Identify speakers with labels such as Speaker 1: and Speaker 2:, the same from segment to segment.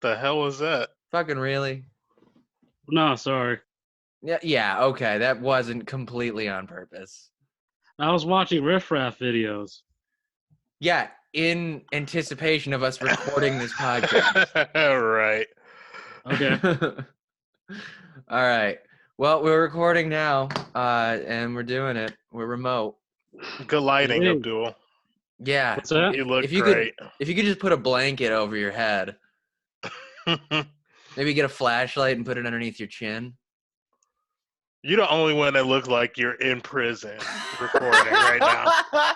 Speaker 1: The hell was that?
Speaker 2: Fucking really?
Speaker 3: No, sorry.
Speaker 2: Yeah, okay. That wasn't completely on purpose.
Speaker 3: I was watching riffraff videos.
Speaker 2: Yeah, in anticipation of us recording this podcast.
Speaker 1: Right.
Speaker 3: Okay.
Speaker 2: All right. Well, we're recording now, and we're doing it. We're remote.
Speaker 1: Good lighting,
Speaker 3: Hey.
Speaker 1: Abdul.
Speaker 2: Yeah.
Speaker 3: What's that?
Speaker 1: You look
Speaker 2: if you
Speaker 1: great.
Speaker 2: if you could just put a blanket over your head, maybe get a flashlight and put it underneath your chin.
Speaker 1: You're the only one that looks like you're in prison recording right now.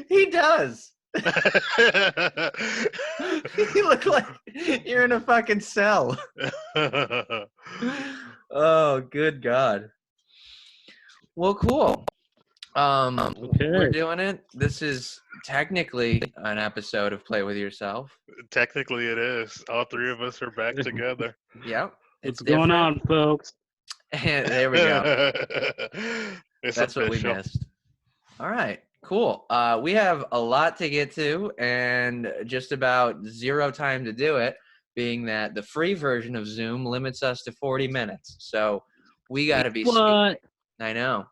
Speaker 2: He does. You look like you're in a fucking cell. Oh, good God. Well, cool. We're doing it. This is technically an episode of Play With Yourself.
Speaker 1: Technically, it is. All three of us are back together.
Speaker 2: Yep.
Speaker 3: What's going on, folks?
Speaker 2: There we go.
Speaker 1: That's
Speaker 2: official. What we missed. All right. Cool. We have a lot to get to and just about zero time to do it, being that the free version of Zoom limits us to 40 minutes. So we got to be speaking. I know.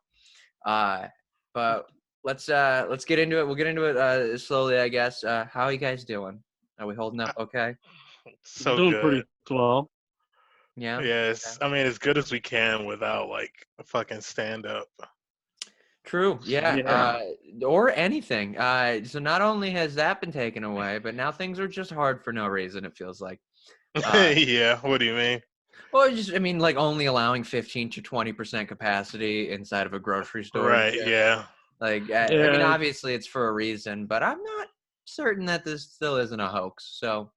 Speaker 2: But let's get into it. We'll get into it slowly, I guess. How are you guys doing? Are we holding up okay?
Speaker 1: So
Speaker 3: doing
Speaker 1: good.
Speaker 3: Pretty well.
Speaker 2: Yeah.
Speaker 1: Yes. I mean, as good as we can without like a fucking stand up.
Speaker 2: True. Yeah. Or anything. So not only has that been taken away, but now things are just hard for no reason, it feels like.
Speaker 1: Yeah. What do you mean?
Speaker 2: Well, like only allowing 15 to 20% capacity inside of a grocery store.
Speaker 1: Right. Yeah.
Speaker 2: Like, I mean, obviously it's for a reason, but I'm not certain that this still isn't a hoax. So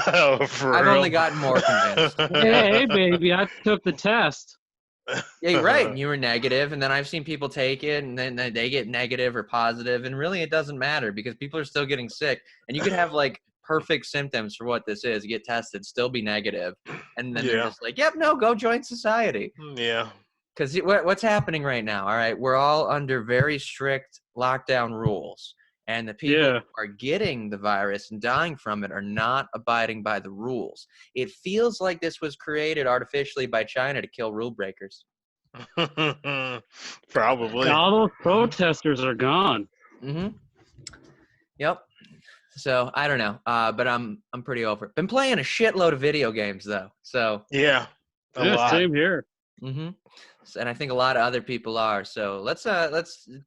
Speaker 1: I've
Speaker 2: only gotten more convinced.
Speaker 3: Hey, baby, I took the test.
Speaker 2: Yeah, you're right. And you were negative, and then I've seen people take it, and then they get negative or positive, and really it doesn't matter because people are still getting sick. And you could have like perfect symptoms for what this is, get tested, still be negative, and then they're just like, "Yep, no, go join society."
Speaker 1: Yeah.
Speaker 2: Because what's happening right now? All right, we're all under very strict lockdown rules, and the people who are getting the virus and dying from it are not abiding by the rules. It feels like this was created artificially by China to kill rule breakers.
Speaker 1: Probably.
Speaker 3: All those protesters are gone.
Speaker 2: Mm-hmm. Yep. So I don't know, but I'm pretty over it. Been playing a shitload of video games though. So
Speaker 1: yeah, a lot.
Speaker 3: Same here.
Speaker 2: Mm-hmm. And I think a lot of other people are. So let's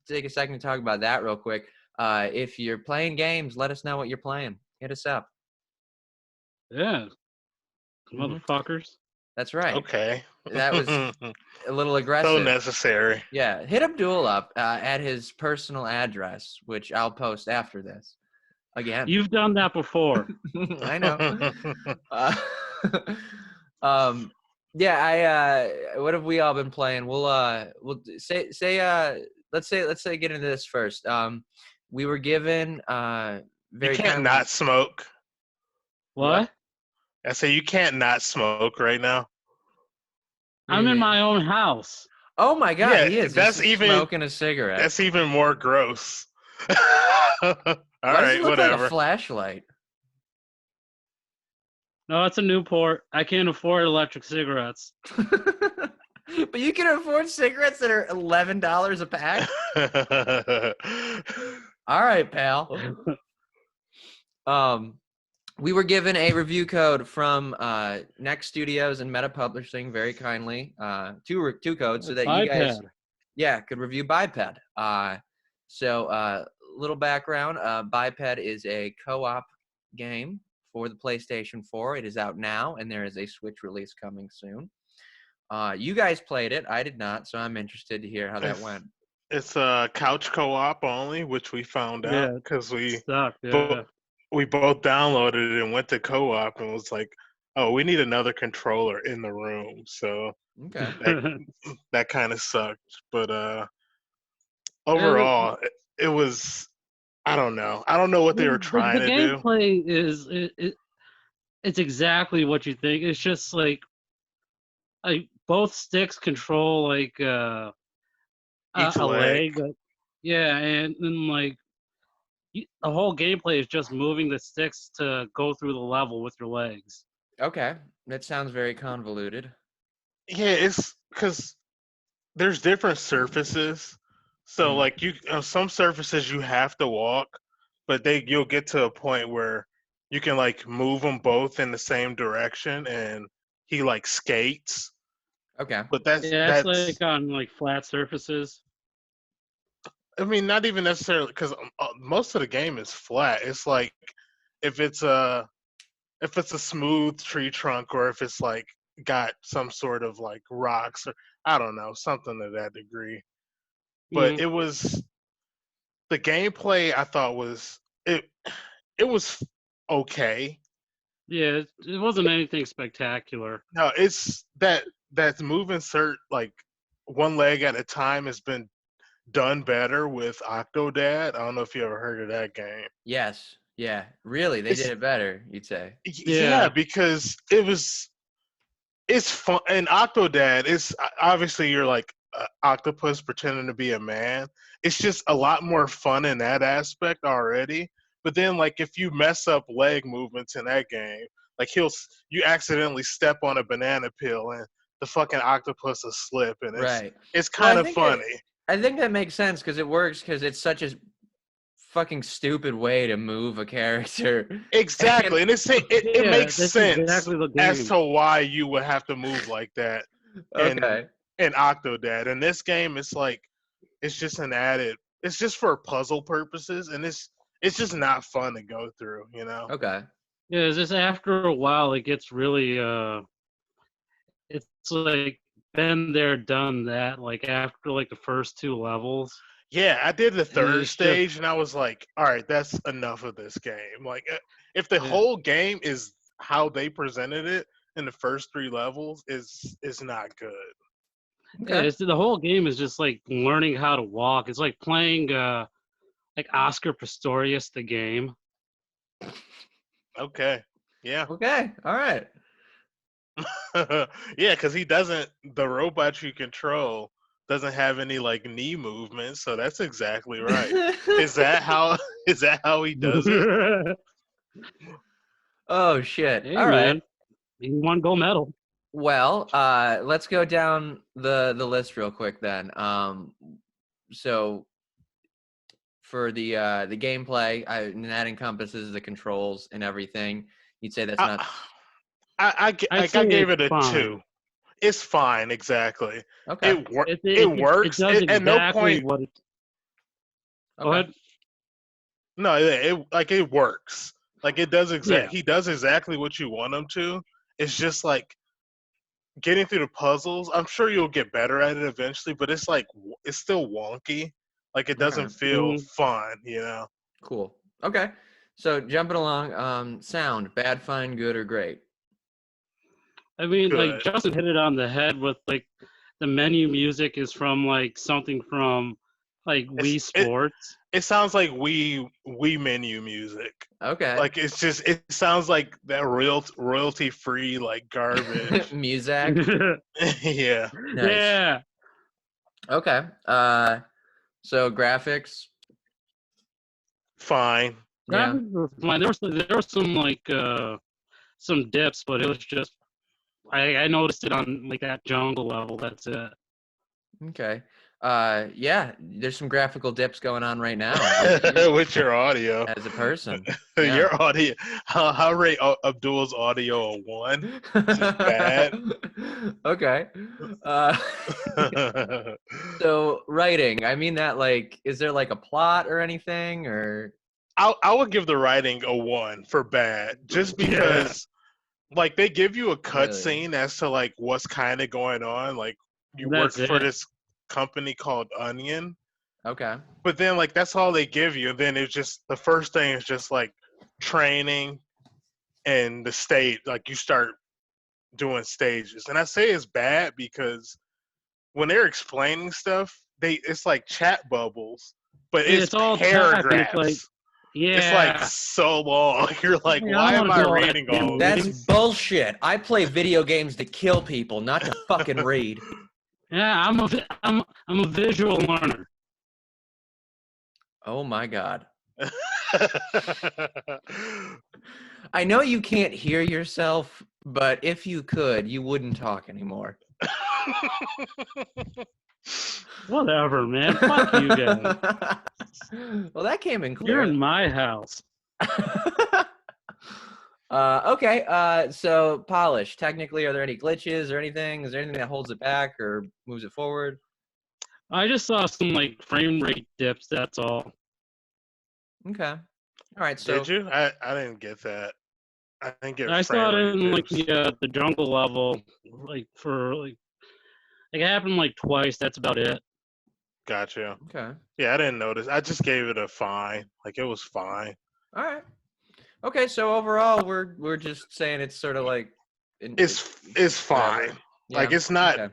Speaker 2: take a second to talk about that real quick. If you're playing games, let us know what you're playing. Hit us up.
Speaker 3: Yeah. Motherfuckers.
Speaker 2: That's right.
Speaker 1: Okay.
Speaker 2: That was a little aggressive.
Speaker 1: So necessary.
Speaker 2: Yeah. Hit Abdul up at his personal address, which I'll post after this. Again.
Speaker 3: You've done that before.
Speaker 2: I know. Yeah, what have we all been playing? We'll let's say get into this first. We were given very
Speaker 1: you can't not smoke.
Speaker 3: What?
Speaker 1: I say you can't not smoke right now.
Speaker 3: I'm in my own house.
Speaker 2: Oh my God,
Speaker 1: yeah,
Speaker 2: he is.
Speaker 1: That's
Speaker 2: He's
Speaker 1: even
Speaker 2: smoking a cigarette.
Speaker 1: That's even more gross. All right,
Speaker 2: whatever. Like a flashlight.
Speaker 3: No, it's a Newport. I can't afford electric cigarettes.
Speaker 2: But you can afford cigarettes that are $11 a pack? All right, pal. We were given a review code from Next Studios and Meta Publishing very kindly. Two codes so that you guys could review Biped. So little background, Biped is a co-op game for the PlayStation 4. It is out now, and there is a Switch release coming soon. You guys played it. I did not, so I'm interested to hear how that went.
Speaker 1: It's a couch co-op only, which we found out because we both downloaded it and went to co-op and was like, oh, we need another controller in the room. So that kind of sucked. But overall, it was, I don't know. I don't know what they were trying to do.
Speaker 3: The gameplay is it's exactly what you think. It's just like both sticks control like
Speaker 1: each
Speaker 3: a leg. Yeah, and then like the whole gameplay is just moving the sticks to go through the level with your legs.
Speaker 2: Okay, that sounds very convoluted.
Speaker 1: Yeah, it's because there's different surfaces. So like some surfaces you have to walk, but you'll get to a point where you can like move them both in the same direction, and he like skates.
Speaker 2: Okay.
Speaker 1: But
Speaker 3: that's like on like flat surfaces.
Speaker 1: I mean, not even necessarily because most of the game is flat. It's like if it's a smooth tree trunk, or if it's like got some sort of like rocks, or I don't know, something to that degree. But it was the gameplay. I thought was it. It was okay.
Speaker 3: Yeah, it wasn't anything spectacular.
Speaker 1: No, it's that's moving like one leg at a time has been done better with Octodad. I don't know if you ever heard of that game.
Speaker 2: Yes. Yeah. Really, they did it better, you'd say.
Speaker 1: Yeah, because it's fun. And Octodad is obviously you're like octopus pretending to be a man. It's just a lot more fun in that aspect already. But then, like, if you mess up leg movements in that game, like you accidentally step on a banana peel and the fucking octopus will slip, and it's kind of funny.
Speaker 2: I think that makes sense because it works because it's such a fucking stupid way to move a character.
Speaker 1: Exactly, and it makes sense as to why you would have to move like that. In Octodad, in this game, it's like it's just an added. It's just for puzzle purposes, and it's just not fun to go through, you know.
Speaker 2: Okay.
Speaker 3: Yeah, it's just after a while it gets really it's like been there, done that. Like after like the first 2 levels.
Speaker 1: Yeah, I did the third stage, and I was like, all right, that's enough of this game. Like, if the whole game is how they presented it in the first 3 levels, is not good.
Speaker 3: Okay. Yeah, the whole game is just like learning how to walk. It's like playing like Oscar Pistorius the game.
Speaker 1: Okay. Yeah.
Speaker 2: Okay. All right.
Speaker 1: Yeah, because the robot you control doesn't have any like knee movements, so that's exactly right. Is that how he does it?
Speaker 2: Oh shit.
Speaker 3: Hey,
Speaker 2: all right.
Speaker 3: Man. You won gold medal.
Speaker 2: Well, let's go down the list real quick then. So for the gameplay, and that encompasses the controls and everything. You'd say that's not.
Speaker 1: I gave it a 2. It's fine, exactly.
Speaker 2: Okay.
Speaker 1: It works.
Speaker 3: It does exactly
Speaker 1: no point.
Speaker 3: What it...
Speaker 2: Go ahead.
Speaker 1: No, it works. Like it does He does exactly what you want him to. It's just like getting through the puzzles. I'm sure you'll get better at it eventually, but it's like it's still wonky. Like it doesn't feel fun, you know.
Speaker 2: Cool. Okay. So jumping along, sound, bad, fine, good, or great?
Speaker 3: I mean, like Justin hit it on the head with like the menu music is from like something from like Wii Sports.
Speaker 1: It sounds like Wii menu music.
Speaker 2: Okay.
Speaker 1: Like it sounds like that royalty free like garbage
Speaker 2: music.
Speaker 1: Yeah.
Speaker 2: Nice.
Speaker 3: Yeah.
Speaker 2: Okay. So graphics.
Speaker 1: Fine.
Speaker 3: Graphics were fine. There was some like some dips, but it was just I noticed it on like that jungle level. That's it.
Speaker 2: Okay. Yeah, there's some graphical dips going on right now
Speaker 1: with your audio
Speaker 2: as a person.
Speaker 1: Yeah. Your audio. How rate Abdul's audio a 1? Bad.
Speaker 2: Okay. So writing. I mean that like, is there like a plot or anything or?
Speaker 1: I would give the writing a 1 for bad, just because. Like they give you a cutscene as to like what's kind of going on. Like you work for this company called Onion.
Speaker 2: Okay.
Speaker 1: But then like that's all they give you. And then it's just the first thing is just like training and the stage. Like you start doing stages. And I say it's bad because when they're explaining stuff, it's like chat bubbles, but it's all paragraphs. It's like so long. You're like, why am I reading all this?
Speaker 2: That's bullshit. I play video games to kill people, not to fucking read.
Speaker 3: Yeah, I'm a visual learner.
Speaker 2: Oh my god. I know you can't hear yourself, but if you could, you wouldn't talk anymore.
Speaker 3: Whatever, man. Fuck you guys.
Speaker 2: Well, that came in clear.
Speaker 3: You're in my house.
Speaker 2: Okay. So polish. Technically, are there any glitches or anything? Is there anything that holds it back or moves it forward?
Speaker 3: I just saw some like frame rate dips. That's all.
Speaker 2: Okay. All right. So
Speaker 1: did you? I didn't get that. I didn't get.
Speaker 3: I saw it in
Speaker 1: dips.
Speaker 3: like the jungle level, like for like it happened like twice. That's about it.
Speaker 1: Gotcha.
Speaker 2: Okay.
Speaker 1: Yeah, I didn't notice. I just gave it a fine. Like it was fine.
Speaker 2: All right. Okay, so overall, we're just saying it's sort of like
Speaker 1: it's fine.
Speaker 2: Yeah.
Speaker 1: Like it's not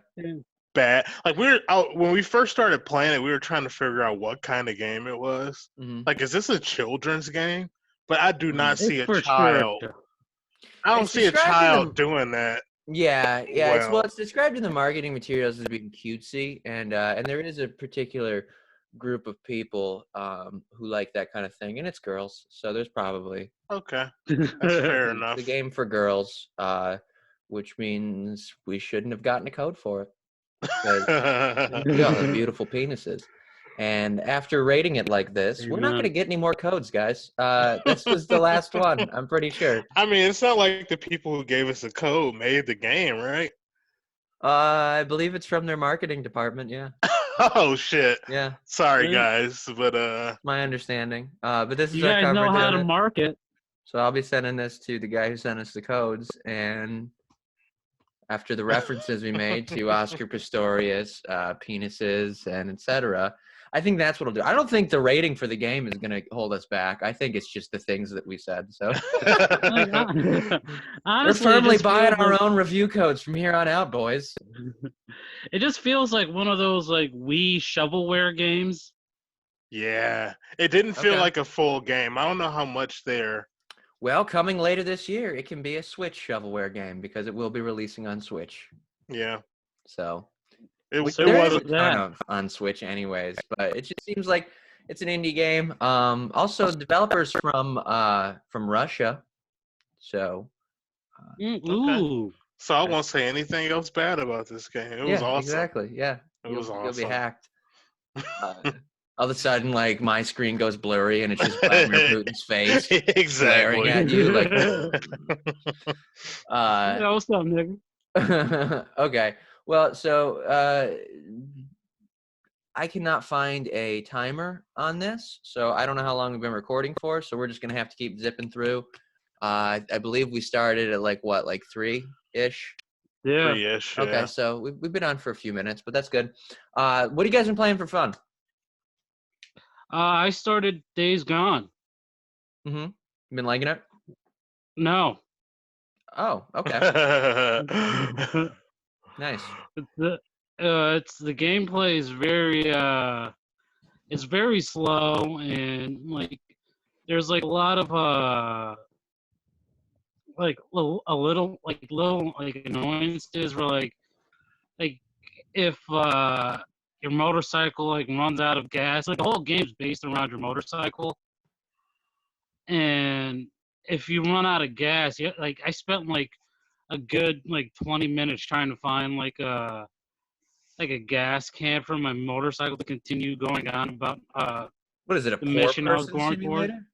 Speaker 1: bad. Like when we first started playing it, we were trying to figure out what kind of game it was.
Speaker 2: Mm-hmm.
Speaker 1: Like, is this a children's game? But I do not see a child.
Speaker 3: Sure.
Speaker 1: I don't see a child doing that.
Speaker 2: Yeah. It's described in the marketing materials as being cutesy, and there is a particular group of people who like that kind of thing, and it's girls. So there's probably
Speaker 1: okay. That's fair enough.
Speaker 2: The game for girls, which means we shouldn't have gotten a code for it. We all have beautiful penises. And after rating it like this, we're not going to get any more codes, guys. This was the last one, I'm pretty sure.
Speaker 1: I mean, it's not like the people who gave us a code made the game, right?
Speaker 2: I believe it's from their marketing department, yeah.
Speaker 1: Oh, shit.
Speaker 2: Yeah.
Speaker 1: Sorry, guys, but
Speaker 2: my understanding. But this is
Speaker 3: you
Speaker 2: our
Speaker 3: guys
Speaker 2: coverage
Speaker 3: know how to market.
Speaker 2: So I'll be sending this to the guy who sent us the codes, and after the references we made to Oscar Pistorius, penises, and etc., I think that's what I'll do. I don't think the rating for the game is going to hold us back. I think it's just the things that we said. So we're firmly buying our own review codes from here on out, boys.
Speaker 3: It just feels like one of those like Wii shovelware games.
Speaker 1: Yeah, it didn't feel like a full game. I don't know how much they're.
Speaker 2: Well, coming later this year, it can be a Switch shovelware game because it will be releasing on Switch.
Speaker 1: Yeah.
Speaker 2: So.
Speaker 1: It
Speaker 2: wasn't a ton on Switch anyways, but it just seems like it's an indie game. Also, developers from Russia. So.
Speaker 3: Ooh.
Speaker 1: So I won't say anything else bad about this game. It was awesome.
Speaker 2: Exactly. Yeah.
Speaker 1: It was awesome.
Speaker 2: You'll be hacked. All of a sudden, like, my screen goes blurry and it's just Vladimir Putin's face glaring at you. Like,
Speaker 3: what's up, nigga?
Speaker 2: Okay. Well, so I cannot find a timer on this, so I don't know how long we've been recording for, so we're just going to have to keep zipping through. I believe we started at, like 3-ish?
Speaker 3: Yeah.
Speaker 1: 3-ish,
Speaker 2: Okay, so we've been on for a few minutes, but that's good. What have you guys been playing for fun?
Speaker 3: I started Days Gone.
Speaker 2: Mm-hmm. You been liking it?
Speaker 3: No.
Speaker 2: Oh, okay. Nice.
Speaker 3: The gameplay is very slow, and like there's like a lot of little annoyances where like if your motorcycle like runs out of gas, like the whole game's based around your motorcycle, and if you run out of gas, I spent like a good 20 minutes trying to find like a gas can for my motorcycle to continue going on about
Speaker 2: what is it, a
Speaker 3: the mission I was going
Speaker 2: simulator?
Speaker 3: for.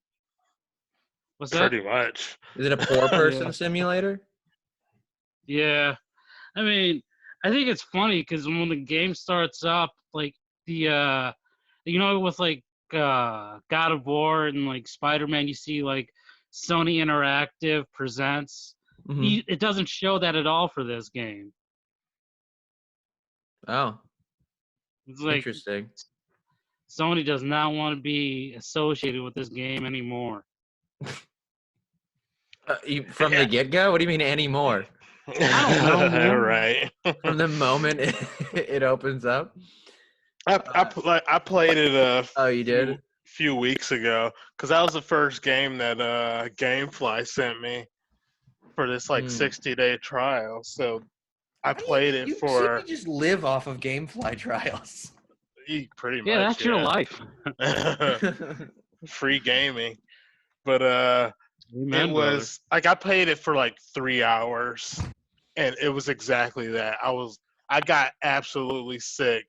Speaker 3: What's that?
Speaker 1: Pretty much.
Speaker 2: Is it a poor person simulator? Yeah.
Speaker 3: I mean, I think it's funny because when the game starts up, like the with like God of War and like Spider-Man, you see like Sony Interactive presents. Mm-hmm. It doesn't show that at all for this game.
Speaker 2: Oh,
Speaker 3: it's like
Speaker 2: interesting.
Speaker 3: Sony does not want to be associated with this game anymore.
Speaker 2: From the get-go? What do you mean anymore?
Speaker 3: I don't know.
Speaker 1: Right.
Speaker 2: From the moment it opens up.
Speaker 1: I played it
Speaker 2: you did?
Speaker 1: few weeks ago because that was the first game that GameFly sent me for this 60-day trial. So I played it for.
Speaker 2: You just live off of GameFly trials.
Speaker 1: Pretty much.
Speaker 3: Yeah, that's your life.
Speaker 1: Free gaming. But
Speaker 3: Amen,
Speaker 1: it was like I played it for like 3 hours, and it was exactly that. I got absolutely sick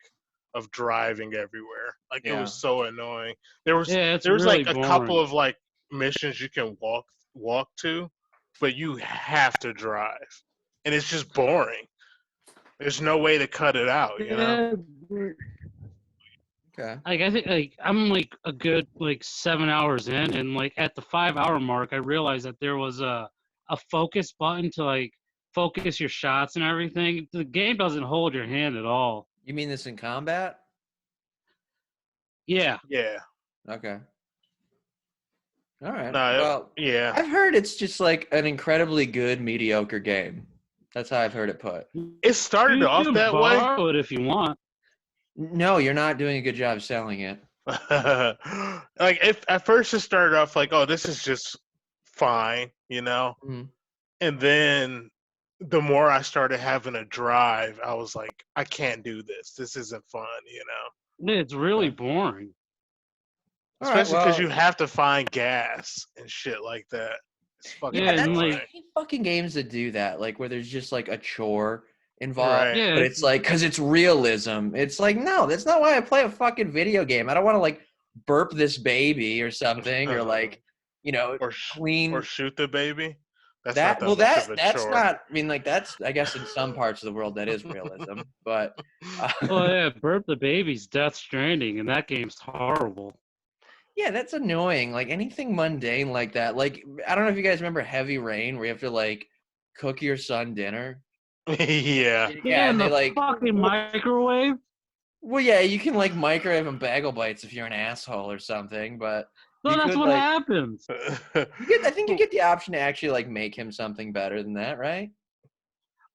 Speaker 1: of driving everywhere. Like it was so annoying. There was
Speaker 3: it's
Speaker 1: there was
Speaker 3: really
Speaker 1: like a
Speaker 3: boring.
Speaker 1: couple of like missions you can walk to, but you have to drive, and it's just boring. There's no way to cut it out, you know.
Speaker 2: Okay.
Speaker 3: Like I think like I'm like a good like 7 hours in, and like at the 5 hour mark, I realized that there was a focus button to like focus your shots and everything. The game doesn't hold your hand at all.
Speaker 2: You mean this in combat?
Speaker 3: Yeah.
Speaker 1: Yeah.
Speaker 2: Okay. All right.
Speaker 1: No,
Speaker 2: Well,
Speaker 1: yeah.
Speaker 2: I've heard it's just like an incredibly good, mediocre game. That's how I've heard it put.
Speaker 1: It started
Speaker 3: You
Speaker 1: off
Speaker 3: can
Speaker 1: that way.
Speaker 3: borrow it if you want.
Speaker 2: No, you're not doing a good job selling it.
Speaker 1: Like if at first it started off like, oh, this is just fine, you know, and then the more I started having a drive, I was like, I can't do this. This isn't fun, you know.
Speaker 3: It's really boring.
Speaker 1: Especially because you have to find gas and shit like that. It's fucking
Speaker 3: annoying.
Speaker 2: I hate fucking games that do that, like where there's just like a chore involved,
Speaker 1: right.
Speaker 2: but it's like because it's realism. It's like, no, that's not why I play a fucking video game. I don't want to like burp this baby or something, or like, you know, clean
Speaker 1: or shoot the baby. That's
Speaker 2: that's
Speaker 1: chore.
Speaker 2: not. I mean, like that's, I guess in some parts of the world that is realism, but
Speaker 3: oh yeah, burp the baby's Death Stranding, and that game's horrible.
Speaker 2: Yeah, that's annoying. Like anything mundane like that. Like I don't know if you guys remember Heavy Rain, where you have to like cook your son dinner.
Speaker 1: Yeah,
Speaker 3: and they like fucking microwave.
Speaker 2: Well, yeah, you can like microwave and bagel bites if you're an asshole or something, but
Speaker 3: no, that's what happens.
Speaker 2: I think you get the option to actually like make him something better than that, right?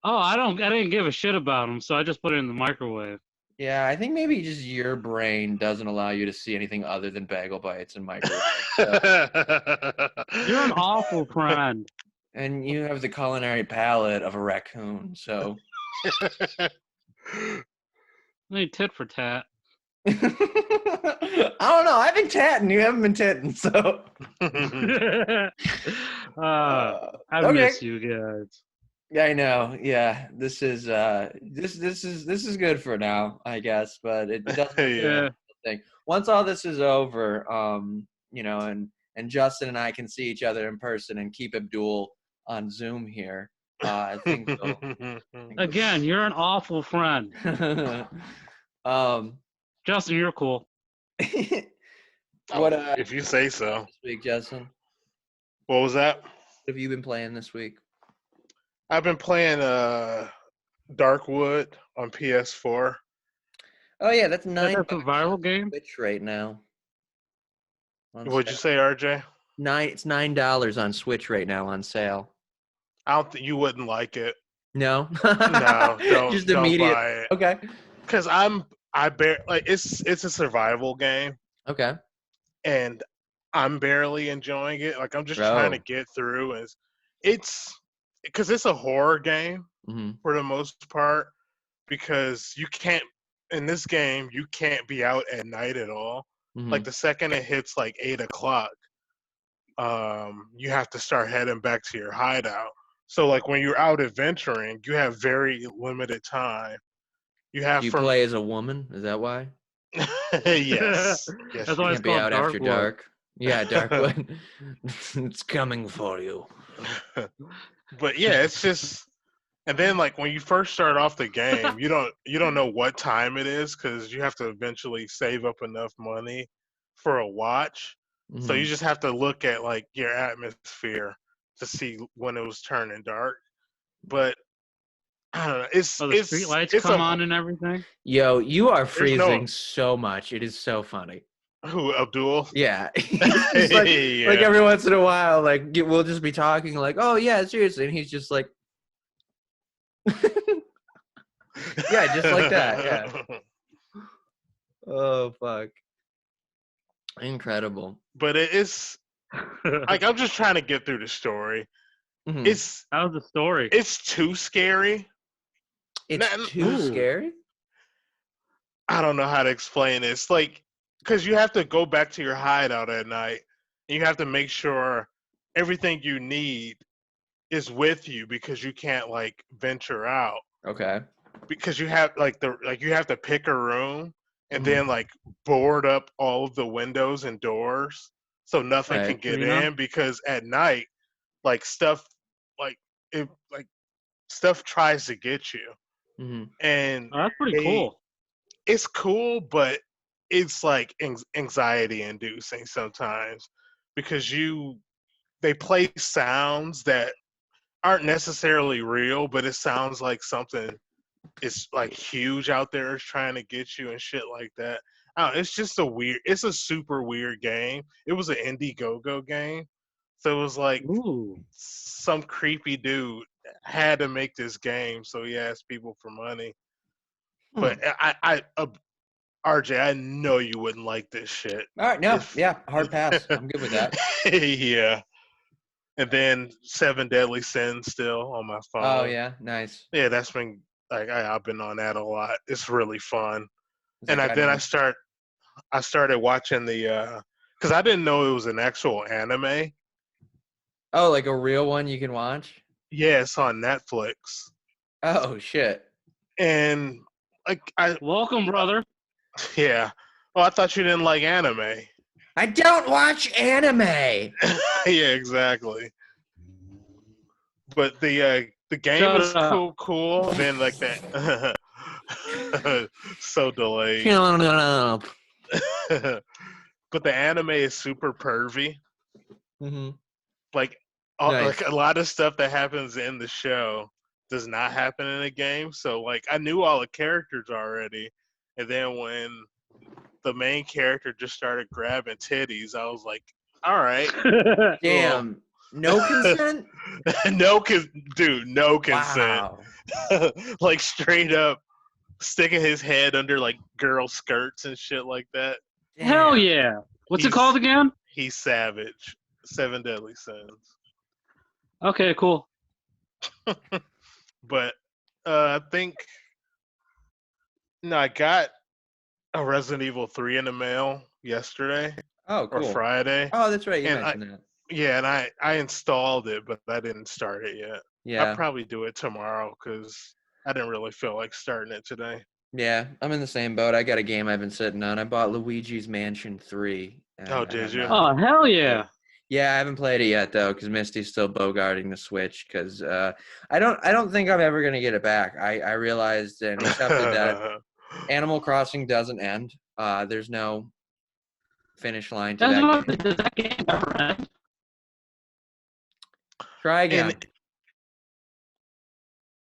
Speaker 3: Oh, I didn't give a shit about him, so I just put it in the microwave.
Speaker 2: Yeah, I think maybe just your brain doesn't allow you to see anything other than bagel bites and microwave.
Speaker 3: You're an awful friend.
Speaker 2: And you have the culinary palate of a raccoon, so.
Speaker 3: Hey, tit for tat.
Speaker 2: I don't know. I've been tatting. You haven't been titting, so.
Speaker 3: I miss you guys.
Speaker 2: Yeah, I know. Yeah, this is this is good for now, I guess. But it doesn't. Thing. Once all this is over, you know, and Justin and I can see each other in person and keep Abdul on Zoom here. I think so.
Speaker 3: Again, you're an awful friend. Justin, you're cool.
Speaker 2: What?
Speaker 1: If you say so.
Speaker 2: This week, Justin.
Speaker 1: What was that?
Speaker 2: What have you been playing this week?
Speaker 1: I've been playing Darkwood on PS4.
Speaker 2: Oh yeah, that's $9.
Speaker 3: That's a survival game.
Speaker 2: Switch right now.
Speaker 1: What'd you say, RJ?
Speaker 2: It's $9 on Switch right now on sale.
Speaker 1: I don't think you wouldn't like it.
Speaker 2: No.
Speaker 1: No, don't.
Speaker 2: Just
Speaker 1: don't
Speaker 2: immediate.
Speaker 1: Buy it.
Speaker 2: Okay.
Speaker 1: Because it's a survival game.
Speaker 2: Okay.
Speaker 1: And I'm barely enjoying it. Like I'm just trying to get through. And it's because it's a horror game for the most part. Because you can't in this game you can't be out at night at all. Like the second it hits like 8:00, you have to start heading back to your hideout. So like when you're out adventuring, you have very limited time. You
Speaker 2: play as a woman? Is that why?
Speaker 1: Yes.
Speaker 3: That's why it's
Speaker 2: be out after dark. Yeah, Darkwood. It's coming for you.
Speaker 1: But yeah, it's just, and then like when you first start off the game, you don't know what time it is because you have to eventually save up enough money for a watch. So you just have to look at like your atmosphere to see when it was turning dark. But I don't know. It's
Speaker 3: the street lights come on and everything.
Speaker 2: Yo, you are freezing so much. It is so funny.
Speaker 1: Who, Abdul?
Speaker 2: Yeah. Like every once in a while, like we'll just be talking like, oh yeah, seriously, and he's just like, yeah, just like that. Yeah. Oh fuck. Incredible.
Speaker 1: But it is like I'm just trying to get through the story. It's
Speaker 3: how's the story?
Speaker 1: It's too scary.
Speaker 2: It's too scary?
Speaker 1: I don't know how to explain it. It's like because you have to go back to your hideout at night and you have to make sure everything you need is with you because you can't like venture out.
Speaker 2: Okay.
Speaker 1: Because you have you have to pick a room and then like board up all of the windows and doors so nothing can get in, because at night like stuff like it like stuff tries to get you. And
Speaker 3: that's pretty cool.
Speaker 1: It's cool, but it's like anxiety inducing sometimes because they play sounds that aren't necessarily real, but it sounds like something is like huge out there is trying to get you and shit like that. It's just it's a super weird game. It was an Indiegogo game. So it was like some creepy dude had to make this game, so he asked people for money. But RJ, I know you wouldn't like this shit.
Speaker 2: All right, no, hard pass. I'm good with that.
Speaker 1: Yeah. And then 7 Deadly Sins still on my phone.
Speaker 2: Oh yeah, nice.
Speaker 1: Yeah, that's been like I've been on that a lot. It's really fun. And I started watching the because I didn't know it was an actual anime.
Speaker 2: Oh, like a real one you can watch?
Speaker 1: Yeah, it's on Netflix.
Speaker 2: Oh shit.
Speaker 1: And like
Speaker 3: welcome, brother.
Speaker 1: Yeah. Oh, I thought you didn't like anime.
Speaker 2: I don't watch anime.
Speaker 1: Yeah, exactly. But the game is cool. Then like that, so delayed. But the anime is super pervy. Like like a lot of stuff that happens in the show does not happen in the game. So like I knew all the characters already, and then when the main character just started grabbing titties, I was like, all right.
Speaker 2: Damn. Cool. No consent?
Speaker 1: No consent. Wow. Like straight up sticking his head under like girl skirts and shit like that.
Speaker 3: Damn. Hell yeah. What's it called again?
Speaker 1: He's savage. 7 Deadly Sins.
Speaker 3: Okay, cool.
Speaker 1: But I think I got a Resident Evil 3 in the mail yesterday.
Speaker 2: Oh, cool.
Speaker 1: Or Friday.
Speaker 2: Oh, that's right. You mentioned that.
Speaker 1: Yeah, and I installed it, but I didn't start it yet.
Speaker 2: Yeah.
Speaker 1: I'll probably do it tomorrow because I didn't really feel like starting it today.
Speaker 2: Yeah, I'm in the same boat. I got a game I've been sitting on. I bought Luigi's Mansion 3.
Speaker 1: Oh, did you?
Speaker 3: Oh, hell yeah.
Speaker 2: Yeah, I haven't played it yet though, because Misty's still bogarting the Switch. Because I don't think I'm ever gonna get it back. I realized and accepted that Animal Crossing doesn't end. There's no finish line to that game.
Speaker 3: Does that game ever end?
Speaker 2: Try again.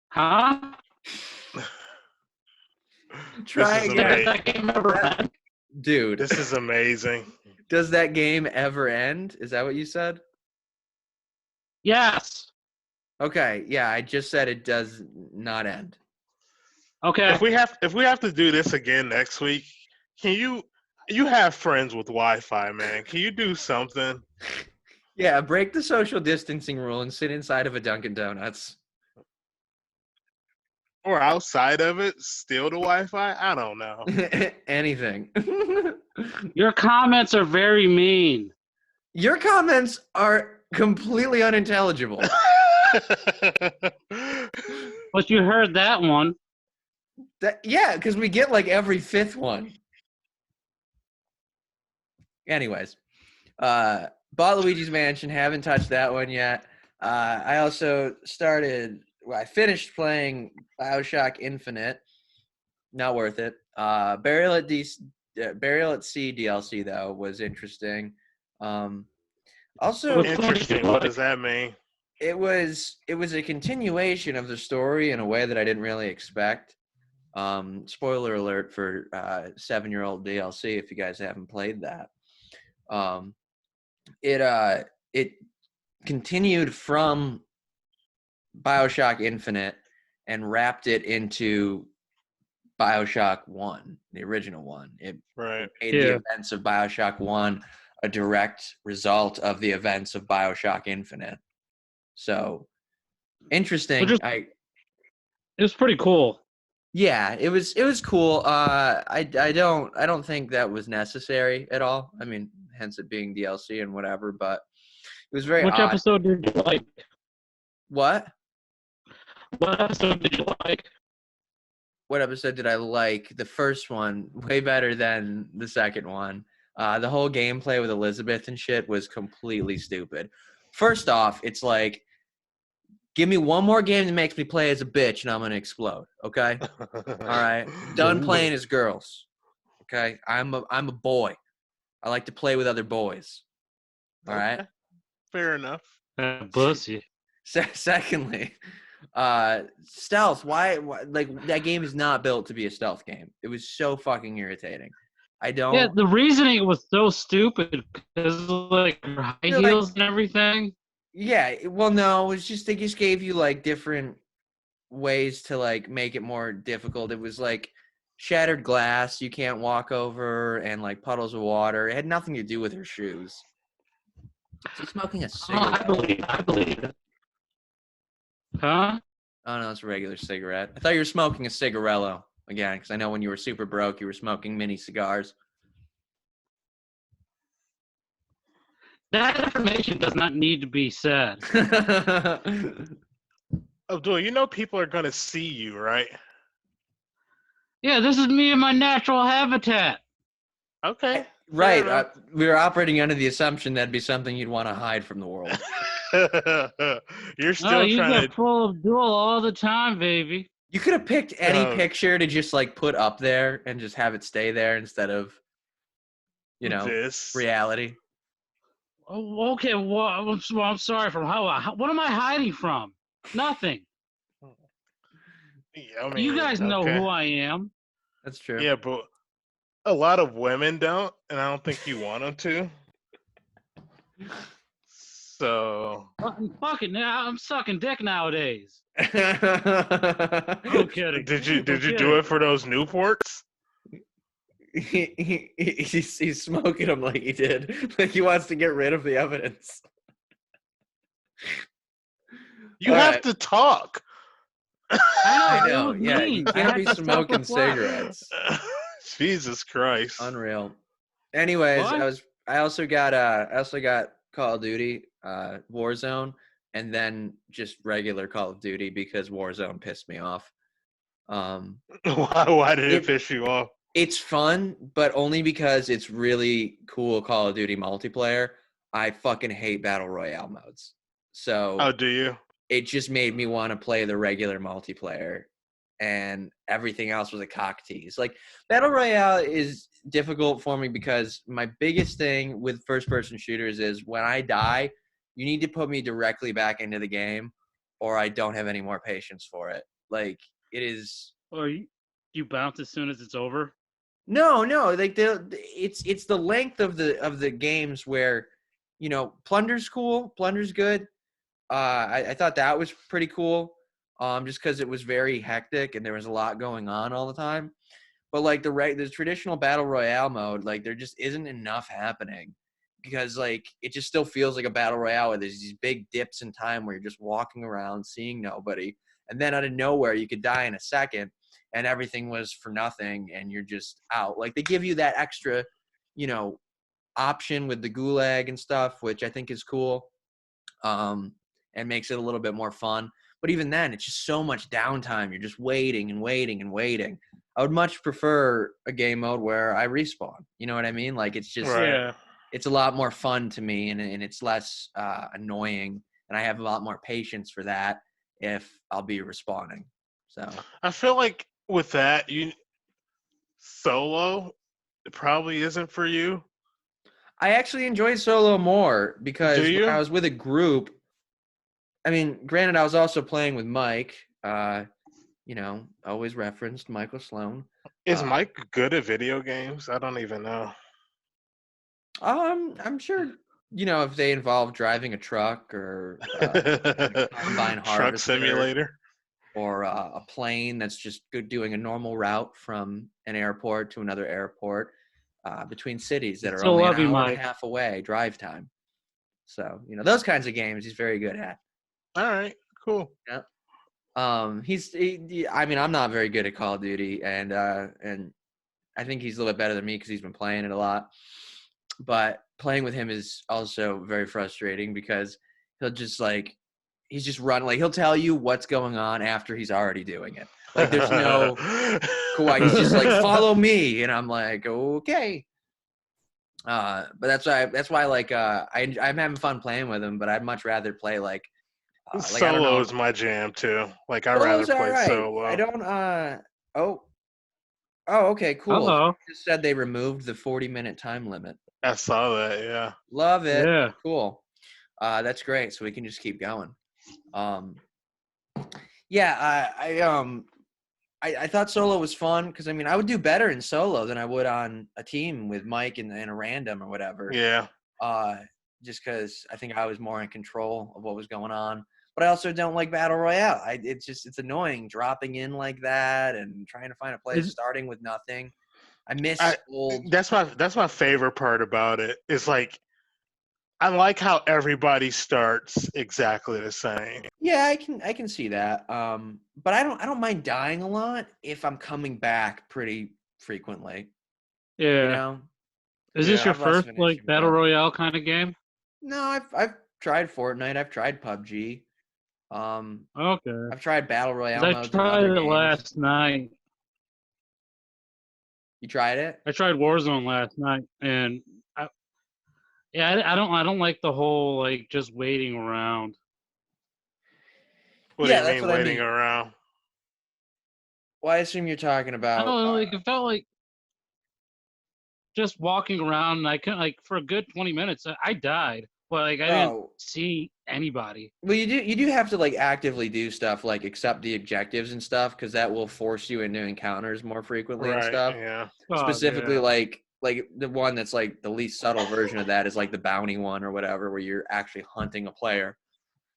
Speaker 3: Huh?
Speaker 2: Try again.
Speaker 3: Does that game ever end?
Speaker 2: Dude.
Speaker 1: This is amazing.
Speaker 2: Does that game ever end? Is that what you said?
Speaker 3: Yes.
Speaker 2: Okay. Yeah, I just said it does not end.
Speaker 3: Okay.
Speaker 1: If we have to do this again next week, can you have friends with Wi-Fi, man? Can you do something?
Speaker 2: Yeah, break the social distancing rule and sit inside of a Dunkin' Donuts.
Speaker 1: Or outside of it, steal the Wi-Fi? I don't know.
Speaker 2: Anything.
Speaker 3: Your comments are very mean.
Speaker 2: Your comments are completely unintelligible.
Speaker 3: But you heard that one.
Speaker 2: Yeah, because we get like every fifth one. Anyways, bought Luigi's Mansion. Haven't touched that one yet. I also I finished playing BioShock Infinite. Not worth it. Burial at Sea DLC though was interesting. Also
Speaker 1: interesting. What does that mean?
Speaker 2: It was a continuation of the story in a way that I didn't really expect. Spoiler alert for 7-year-old DLC if you guys haven't played that. It continued from BioShock Infinite and wrapped it into BioShock 1, the original one. It made the events of BioShock 1 a direct result of the events of BioShock Infinite. So interesting.
Speaker 3: It was pretty cool.
Speaker 2: Yeah, it was cool. I don't think that was necessary at all. I mean, hence it being DLC and whatever. But it was very
Speaker 3: Which
Speaker 2: odd.
Speaker 3: episode did you like?
Speaker 2: What?
Speaker 3: What episode did you like?
Speaker 2: What episode did I like? The first one, way better than the second one. The whole gameplay with Elizabeth and shit was completely stupid. First off, it's like, give me one more game that makes me play as a bitch and I'm going to explode, okay? All right? Done playing as girls, okay? I'm a boy. I like to play with other boys, all right?
Speaker 1: Fair enough.
Speaker 3: Pussy.
Speaker 2: Secondly, stealth. Why? Like, that game is not built to be a stealth game. It was so fucking irritating. I don't.
Speaker 3: Yeah, the reasoning was so stupid because like high heels and everything.
Speaker 2: Yeah, well, no, it's just they just gave you like different ways to like make it more difficult. It was like shattered glass you can't walk over and like puddles of water. It had nothing to do with her shoes. Is he smoking a cigarette?
Speaker 3: I believe it. Huh?
Speaker 2: Oh no, it's a regular cigarette. I thought you were smoking a cigarello again, because I know when you were super broke, you were smoking mini cigars.
Speaker 3: That information does not need to be said.
Speaker 1: Abdul, you know people are gonna see you, right?
Speaker 3: Yeah, this is me in my natural habitat.
Speaker 1: Okay.
Speaker 2: Right. We were operating under the assumption that'd be something you'd want to hide from the world.
Speaker 1: You're still
Speaker 3: you
Speaker 1: trying
Speaker 3: get
Speaker 1: to
Speaker 3: full of Abdul all the time, baby.
Speaker 2: You could have picked any picture to just like put up there and just have it stay there instead of, reality.
Speaker 3: Oh, okay. Well, I'm sorry. From what am I hiding from? Nothing.
Speaker 1: Yeah, I mean,
Speaker 3: you guys know who I am.
Speaker 2: That's true.
Speaker 1: Yeah, but a lot of women don't, and I don't think you want them to. So.
Speaker 3: Fuck it now. I'm sucking dick nowadays. I'm kidding.
Speaker 1: Did you do it for those Newports?
Speaker 2: He's smoking them like he did. Like he wants to get rid of the evidence.
Speaker 1: You have to talk.
Speaker 2: I know. Yeah, you can't be smoking cigarettes.
Speaker 1: Jesus Christ.
Speaker 2: Unreal. Anyways,
Speaker 3: what?
Speaker 2: I also got Call of Duty, Warzone, and then just regular Call of Duty because Warzone pissed me off.
Speaker 1: Why did it piss you off?
Speaker 2: It's fun, but only because it's really cool Call of Duty multiplayer. I fucking hate Battle Royale modes. So
Speaker 1: Oh, do you?
Speaker 2: It just made me want to play the regular multiplayer, and everything else was a cock tease. Like, Battle Royale is difficult for me because my biggest thing with first-person shooters is when I die, you need to put me directly back into the game, or I don't have any more patience for it. Like, it is.
Speaker 3: Or you bounce as soon as it's over?
Speaker 2: No. Like it's the length of the games where, Plunder's cool. Plunder's good. I thought that was pretty cool. Just because it was very hectic and there was a lot going on all the time. But like the traditional battle royale mode, like there just isn't enough happening because like it just still feels like a battle royale where there's these big dips in time where you're just walking around seeing nobody, and then out of nowhere you could die in a second and everything was for nothing and you're just out. Like they give you that extra, option with the gulag and stuff, which I think is cool. And makes it a little bit more fun. But even then, it's just so much downtime. You're just waiting and waiting and waiting. I would much prefer a game mode where I respawn. You know what I mean? Like, it's just, It's a lot more fun to me, and it's less annoying. And I have a lot more patience for that if I'll be respawning. So
Speaker 1: I feel like with that, solo probably isn't for you.
Speaker 2: I actually enjoy solo more because when I was with a group, I mean, granted, I was also playing with Mike, always referenced Michael Sloan.
Speaker 1: Is Mike good at video games? I don't even know.
Speaker 2: I'm sure, if they involve driving a truck or combine
Speaker 1: truck simulator
Speaker 2: or a plane that's just doing a normal route from an airport to another airport between cities that are only an hour and a half away, drive time. So, those kinds of games he's very good at.
Speaker 1: All right, cool.
Speaker 2: Yeah. I'm not very good at Call of Duty, and I think he's a little bit better than me because he's been playing it a lot. but playing with him is also very frustrating because he'll just like he's just running. Like he'll tell you what's going on after he's already doing it. Like there's no Kawhi. He's just like follow me, and I'm like okay. But that's why like I'm having fun playing with him, but I'd much rather play like
Speaker 1: solo is my jam too. Like I'd rather play
Speaker 2: right.
Speaker 1: solo.
Speaker 2: I don't oh okay, cool. So you just said they removed the 40-minute time limit.
Speaker 1: I saw that, yeah.
Speaker 2: Love it.
Speaker 3: Yeah.
Speaker 2: Cool. That's great. So we can just keep going. Yeah, I thought solo was fun because I mean I would do better in solo than I would on a team with Mike and a random or whatever.
Speaker 1: Yeah.
Speaker 2: Just because I think I was more in control of what was going on. But I also don't like battle royale. It's annoying dropping in like that and trying to find a place starting with nothing. I miss old.
Speaker 1: That's my favorite part about it. Is like I like how everybody starts exactly the same.
Speaker 2: Yeah, I can see that. But I don't mind dying a lot if I'm coming back pretty frequently.
Speaker 3: Yeah.
Speaker 2: You know?
Speaker 3: Is this your first like battle royale kind of game?
Speaker 2: No, I've tried Fortnite. I've tried PUBG.
Speaker 3: Okay.
Speaker 2: I've tried battle royale modes.
Speaker 3: I tried it last night.
Speaker 2: You tried it?
Speaker 3: I tried Warzone last night, and I don't like the whole like just waiting around.
Speaker 1: What do you mean waiting around?
Speaker 2: Well, I assume you're talking about.
Speaker 3: I don't know, like it felt like just walking around, and I couldn't like for a good 20 minutes. I died, but like I didn't see anybody.
Speaker 2: Well, you do have to like actively do stuff like accept the objectives and stuff because that will force you into encounters more frequently and stuff.
Speaker 1: Yeah.
Speaker 2: Specifically, like the one that's like the least subtle version of that is like the bounty one or whatever, where you're actually hunting a player.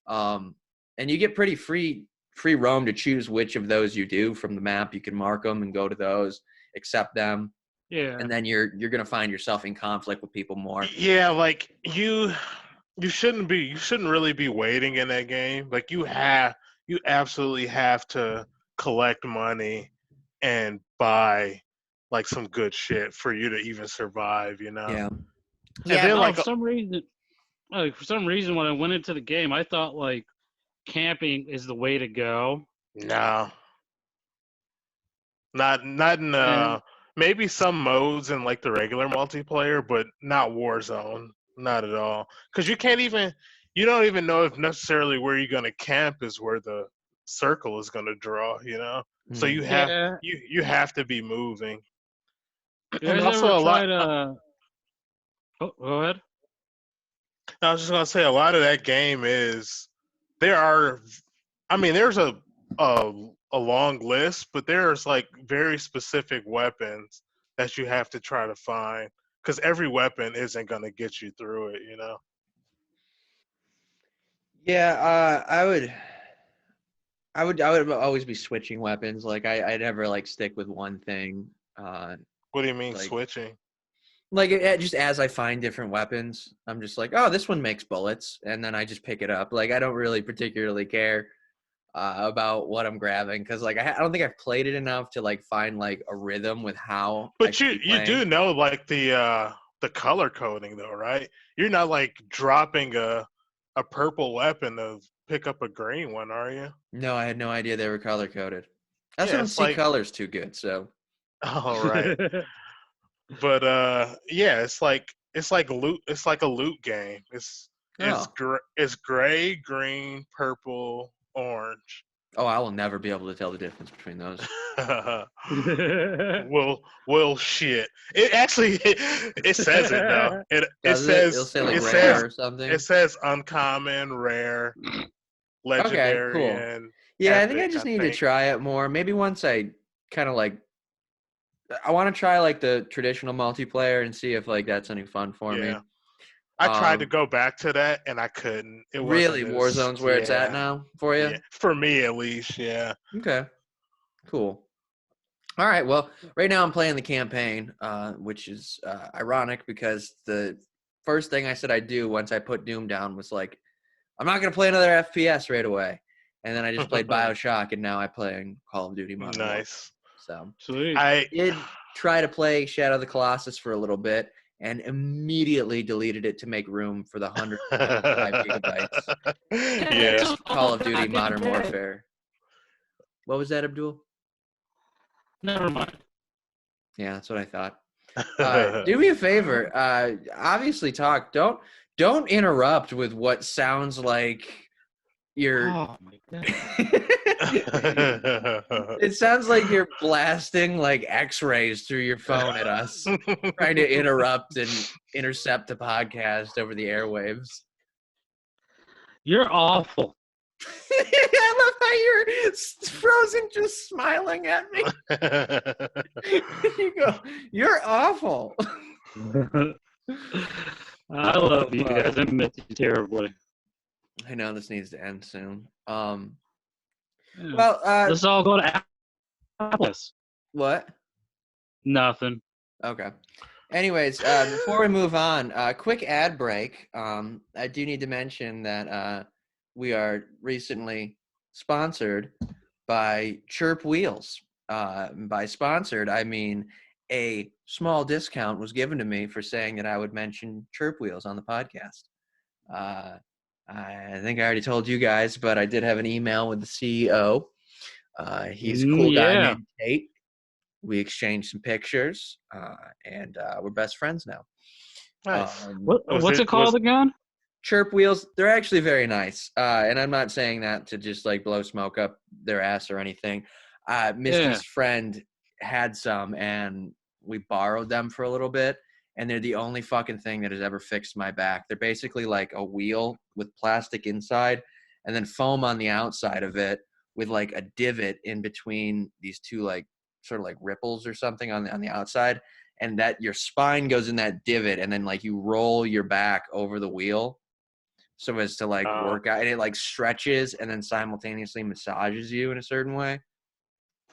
Speaker 2: And you get pretty free roam to choose which of those you do from the map. You can mark them and go to those, accept them.
Speaker 3: Yeah.
Speaker 2: And then you're gonna find yourself in conflict with people more.
Speaker 1: Yeah, like you shouldn't really be waiting in that game. Like you absolutely have to collect money and buy like some good shit for you to even survive, you know?
Speaker 2: Yeah.
Speaker 3: Yeah, like for some reason when I went into the game I thought like camping is the way to go.
Speaker 1: No. Not in maybe some modes in like the regular multiplayer, but not Warzone. Not at all. Because you don't even know if necessarily where you're gonna camp is where the circle is gonna draw, you know? So you have to be moving.
Speaker 3: And also a lot go ahead.
Speaker 1: I was just gonna say a lot of that game is there's a long list, but there's like very specific weapons that you have to try to find because every weapon isn't gonna get you through it, you know.
Speaker 2: Yeah, I would always be switching weapons. Like I never like stick with one thing.
Speaker 1: What do you mean switching?
Speaker 2: Like just as I find different weapons, I'm just like, oh, this one makes bullets, and then I just pick it up. Like I don't really particularly care about what I'm grabbing because like I don't think I've played it enough to like find like a rhythm with how.
Speaker 1: But you do know like the color coding though, right? You're not like dropping a purple weapon to pick up a green one, are you?
Speaker 2: No, I had no idea they were color coded. I also don't see colors too good, so.
Speaker 1: Oh right. But yeah, it's like loot. It's like a loot game. It's gray, green, purple, orange.
Speaker 2: Oh, I will never be able to tell the difference between those.
Speaker 1: well, shit. It actually it says it though. It says
Speaker 2: it'll say like rare or something.
Speaker 1: It says uncommon, rare, legendary,
Speaker 2: okay, cool.
Speaker 1: and
Speaker 2: yeah,
Speaker 1: epic,
Speaker 2: I think I just need to try it more. Maybe once I kind of like. I want to try like the traditional multiplayer and see if like that's any fun for me.
Speaker 1: I tried to go back to that and I couldn't. It
Speaker 2: really Warzone's where it's at now for you?
Speaker 1: Yeah, for me at least, yeah.
Speaker 2: Okay. Cool. All right. Well, right now I'm playing the campaign, which is ironic because the first thing I said I'd do once I put Doom down was like, I'm not going to play another FPS right away. And then I just played BioShock and now I'm playing Call of Duty Modern Warfare. So
Speaker 3: sweet.
Speaker 2: I did try to play Shadow of the Colossus for a little bit, and immediately deleted it to make room for the 125 gigabytes.
Speaker 1: Yeah.
Speaker 2: Call of Duty Modern Warfare. What was that, Abdul?
Speaker 3: Never mind.
Speaker 2: Yeah, that's what I thought. Do me a favor. Obviously, talk. Don't interrupt with what sounds like you're.
Speaker 3: Oh my God.
Speaker 2: It sounds like you're blasting like X-rays through your phone at us, trying to interrupt and intercept the podcast over the airwaves.
Speaker 3: You're awful.
Speaker 2: I love how you're frozen, just smiling at me. You go, you're awful.
Speaker 3: I love you guys. I miss you terribly.
Speaker 2: I know this needs to end soon.
Speaker 3: Yeah.
Speaker 2: Well,
Speaker 3: let's all go to Atlas.
Speaker 2: What?
Speaker 3: Nothing.
Speaker 2: Okay. Anyways, before we move on, quick ad break. I do need to mention that we are recently sponsored by Chirp Wheels. By sponsored, I mean a small discount was given to me for saying that I would mention Chirp Wheels on the podcast. I think I already told you guys, but I did have an email with the CEO. He's a cool guy named Tate. We exchanged some pictures, and we're best friends now.
Speaker 1: Nice.
Speaker 3: What's it called again?
Speaker 2: Chirp Wheels. They're actually very nice, and I'm not saying that to just like blow smoke up their ass or anything. Misty's friend had some, and we borrowed them for a little bit, and they're the only fucking thing that has ever fixed my back. They're basically like a wheel with plastic inside and then foam on the outside of it with like a divot in between these two like sort of like ripples or something on the outside, and that your spine goes in that divot, and then like you roll your back over the wheel so as to like work out, and it like stretches and then simultaneously massages you in a certain way.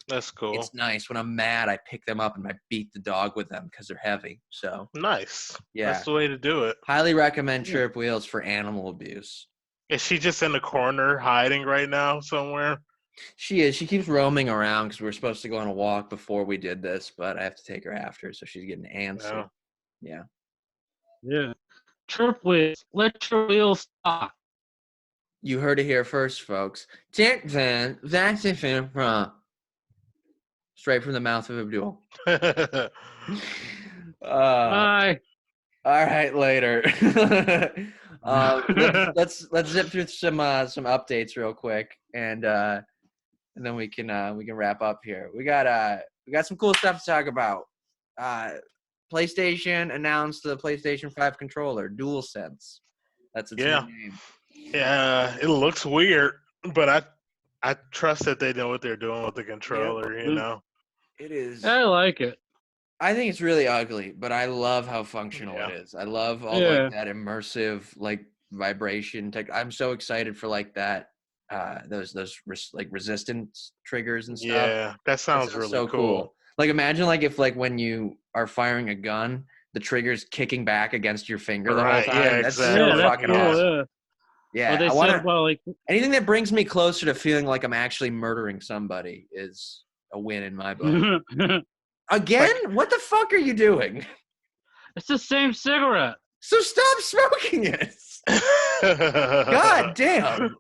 Speaker 1: That's cool.
Speaker 2: It's nice. When I'm mad, I pick them up and I beat the dog with them because they're heavy. So
Speaker 1: nice.
Speaker 2: Yeah,
Speaker 1: that's the way to do it.
Speaker 2: Highly recommend Chirp Wheels for animal abuse.
Speaker 1: Is she just in the corner hiding right now somewhere?
Speaker 2: She is. She keeps roaming around because we were supposed to go on a walk before we did this, but I have to take her after, so she's getting antsy. Yeah.
Speaker 3: Chirp Wheels. Let your wheels talk.
Speaker 2: You heard it here first, folks. Straight from the mouth of Abdul.
Speaker 3: Bye.
Speaker 2: All right, later. Let's zip through some updates real quick, and then we can wrap up here. We got some cool stuff to talk about. PlayStation announced the PlayStation 5 controller, DualSense. That's its new name.
Speaker 1: Yeah, it looks weird, but I trust that they know what they're doing with the controller. You know,
Speaker 2: it is.
Speaker 3: I like it.
Speaker 2: I think it's really ugly, but I love how functional it is. I love all like that immersive like vibration tech. I'm so excited for like that those like resistance triggers and stuff.
Speaker 1: Yeah, that sounds really
Speaker 2: so cool. Like imagine like if like when you are firing a gun, the trigger's kicking back against your finger the whole time.
Speaker 1: Yeah,
Speaker 2: that's
Speaker 1: exactly.
Speaker 2: so fucking awesome. Yeah,
Speaker 3: well,
Speaker 2: anything that brings me closer to feeling like I'm actually murdering somebody is a win in my book. Again? What the fuck are you doing?
Speaker 3: It's the same cigarette.
Speaker 2: So stop smoking it. God damn.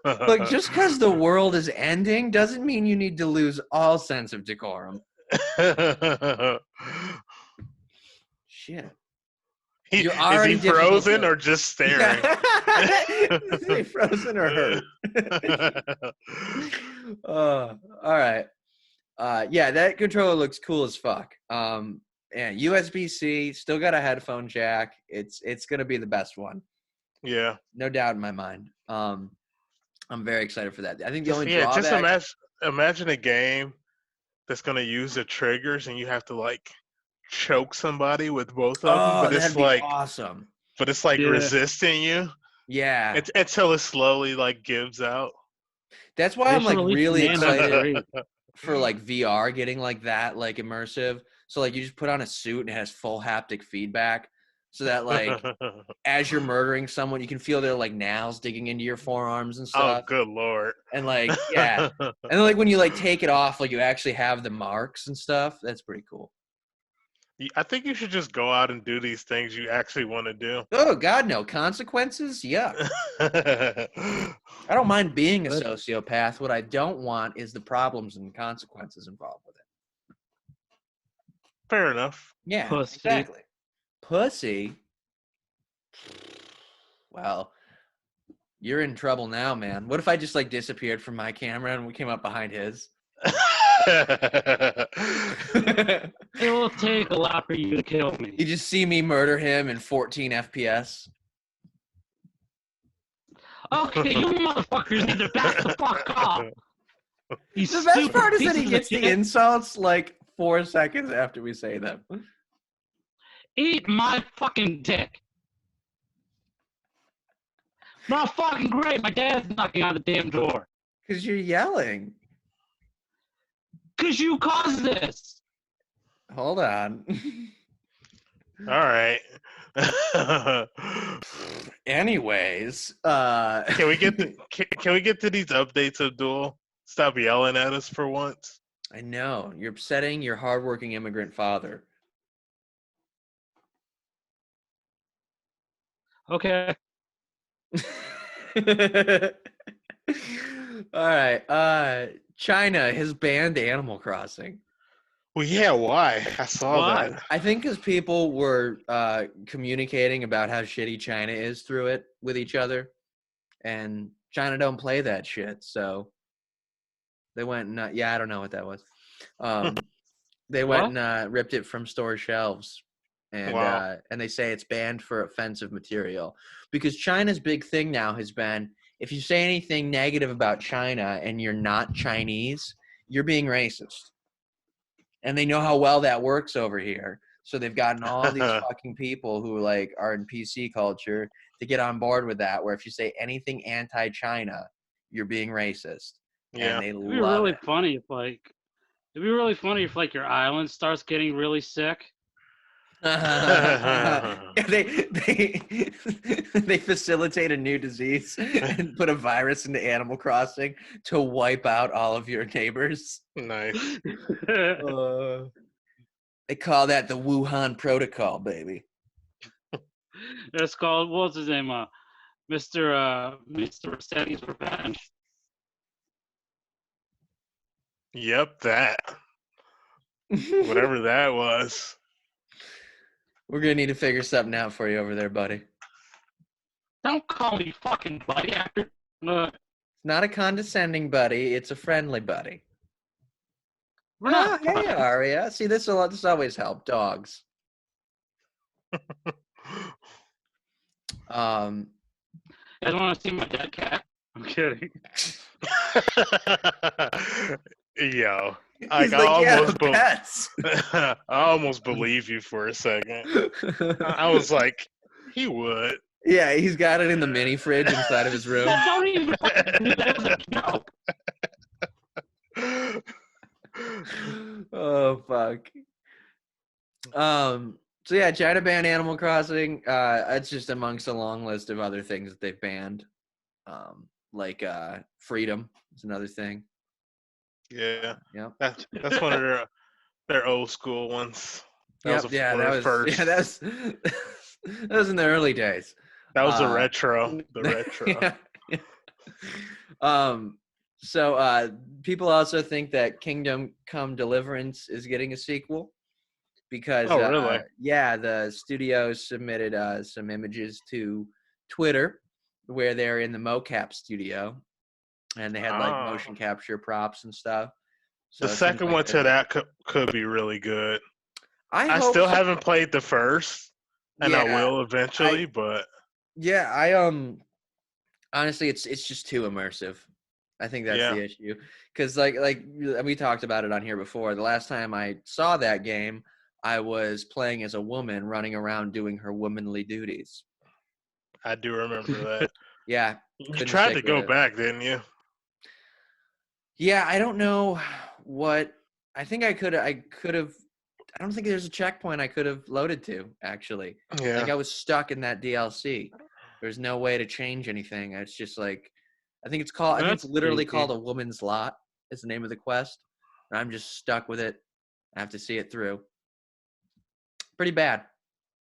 Speaker 2: Look, just because the world is ending doesn't mean you need to lose all sense of decorum. Shit.
Speaker 1: Is he frozen or just staring?
Speaker 2: Is he frozen or hurt? All right. Yeah, that controller looks cool as fuck. Yeah, USB-C, still got a headphone jack. It's gonna be the best one.
Speaker 1: Yeah,
Speaker 2: no doubt in my mind. I'm very excited for that. I think the only drawback.
Speaker 1: Just imagine a game that's gonna use the triggers and you have to like choke somebody with both of them, but it's like
Speaker 2: awesome.
Speaker 1: But it's like resisting you.
Speaker 2: Yeah,
Speaker 1: it's until it slowly like gives out.
Speaker 2: That's why I'm like really excited for like VR getting like that, like immersive. So like you just put on a suit and it has full haptic feedback, so that like as you're murdering someone, you can feel their like nails digging into your forearms and stuff.
Speaker 1: Oh, good lord!
Speaker 2: And like and then like when you like take it off, like you actually have the marks and stuff. That's pretty cool.
Speaker 1: I think you should just go out and do these things you actually want to do.
Speaker 2: Oh God, no consequences. Yuck. I don't mind being a sociopath. What I don't want is the problems and consequences involved with it.
Speaker 1: Fair enough.
Speaker 2: Yeah,
Speaker 3: Pussy.
Speaker 2: exactly. Pussy. Well, you're in trouble now, man. What if I just like disappeared from my camera and we came up behind his?
Speaker 3: It will take a lot for you to kill me.
Speaker 2: You just see me murder him in 14 FPS.
Speaker 3: Okay, you motherfuckers need to back the fuck off.
Speaker 2: The best part is that he gets the insults like 4 seconds after we say them.
Speaker 3: Eat my fucking dick. Not fucking great. My dad's knocking on the damn door.
Speaker 2: Because you're yelling.
Speaker 3: Because you caused this.
Speaker 2: Hold on.
Speaker 1: All right.
Speaker 2: Anyways,
Speaker 1: can we get to these updates, Abdul? Stop yelling at us for once.
Speaker 2: I know you're upsetting your hardworking immigrant father.
Speaker 3: Okay.
Speaker 2: All right. China has banned Animal Crossing.
Speaker 1: Well, yeah, why? I saw that.
Speaker 2: I think because people were communicating about how shitty China is through it with each other, and China don't play that shit, so they went and I don't know what that was. They went and ripped it from store shelves, and and they say it's banned for offensive material because China's big thing now has been if you say anything negative about China and you're not Chinese, you're being racist. And they know how well that works over here. So they've gotten all these fucking people who like are in PC culture to get on board with that, where if you say anything anti-China, you're being racist.
Speaker 1: Yeah.
Speaker 2: And they
Speaker 3: It'd be really funny if like your island starts getting really sick.
Speaker 2: They facilitate a new disease and put a virus into Animal Crossing to wipe out all of your neighbors.
Speaker 1: Nice.
Speaker 2: They call that the Wuhan Protocol, baby.
Speaker 3: That's called, what's his name? Mr. Rossetti's Revenge.
Speaker 1: Yep, that. Whatever that was.
Speaker 2: We're going to need to figure something out for you over there, buddy.
Speaker 3: Don't call me fucking buddy after...
Speaker 2: It's not a condescending buddy. It's a friendly buddy.
Speaker 3: We're not
Speaker 2: hey, Aria. See, this always help. Dogs.
Speaker 3: You guys want to see my dead cat? I'm kidding.
Speaker 1: Yo.
Speaker 2: He's
Speaker 1: I almost believe you for a second. I was like, he would.
Speaker 2: Yeah, he's got it in the mini fridge inside of his room.
Speaker 3: Don't even that was a joke.
Speaker 2: Oh fuck. So yeah, China banned Animal Crossing. It's just amongst a long list of other things that they've banned. Like freedom is another thing.
Speaker 1: Yeah.
Speaker 2: Yep.
Speaker 1: That's one of their old school ones.
Speaker 2: That was first. Yeah, that was in the early days.
Speaker 1: That was the retro. The retro.
Speaker 2: Yeah. So people also think that Kingdom Come Deliverance is getting a sequel because
Speaker 1: really?
Speaker 2: The studio submitted some images to Twitter where they're in the mocap studio and they had like motion capture props and stuff. So
Speaker 1: the second one to that could be really good. I
Speaker 2: hope
Speaker 1: still haven't played the first, and I will eventually. But
Speaker 2: honestly, it's just too immersive. I think that's the issue. Because like we talked about it on here before. The last time I saw that game, I was playing as a woman running around doing her womanly duties.
Speaker 1: I do remember that.
Speaker 2: Yeah.
Speaker 1: You tried to go back, didn't you?
Speaker 2: Yeah, I don't know what. I think I could have. I don't think there's a checkpoint I could have loaded to, actually.
Speaker 1: Yeah.
Speaker 2: Like I was stuck in that DLC. There's no way to change anything. It's just like, I think it's literally called A Woman's Lot is the name of the quest. And I'm just stuck with it. I have to see it through. Pretty bad.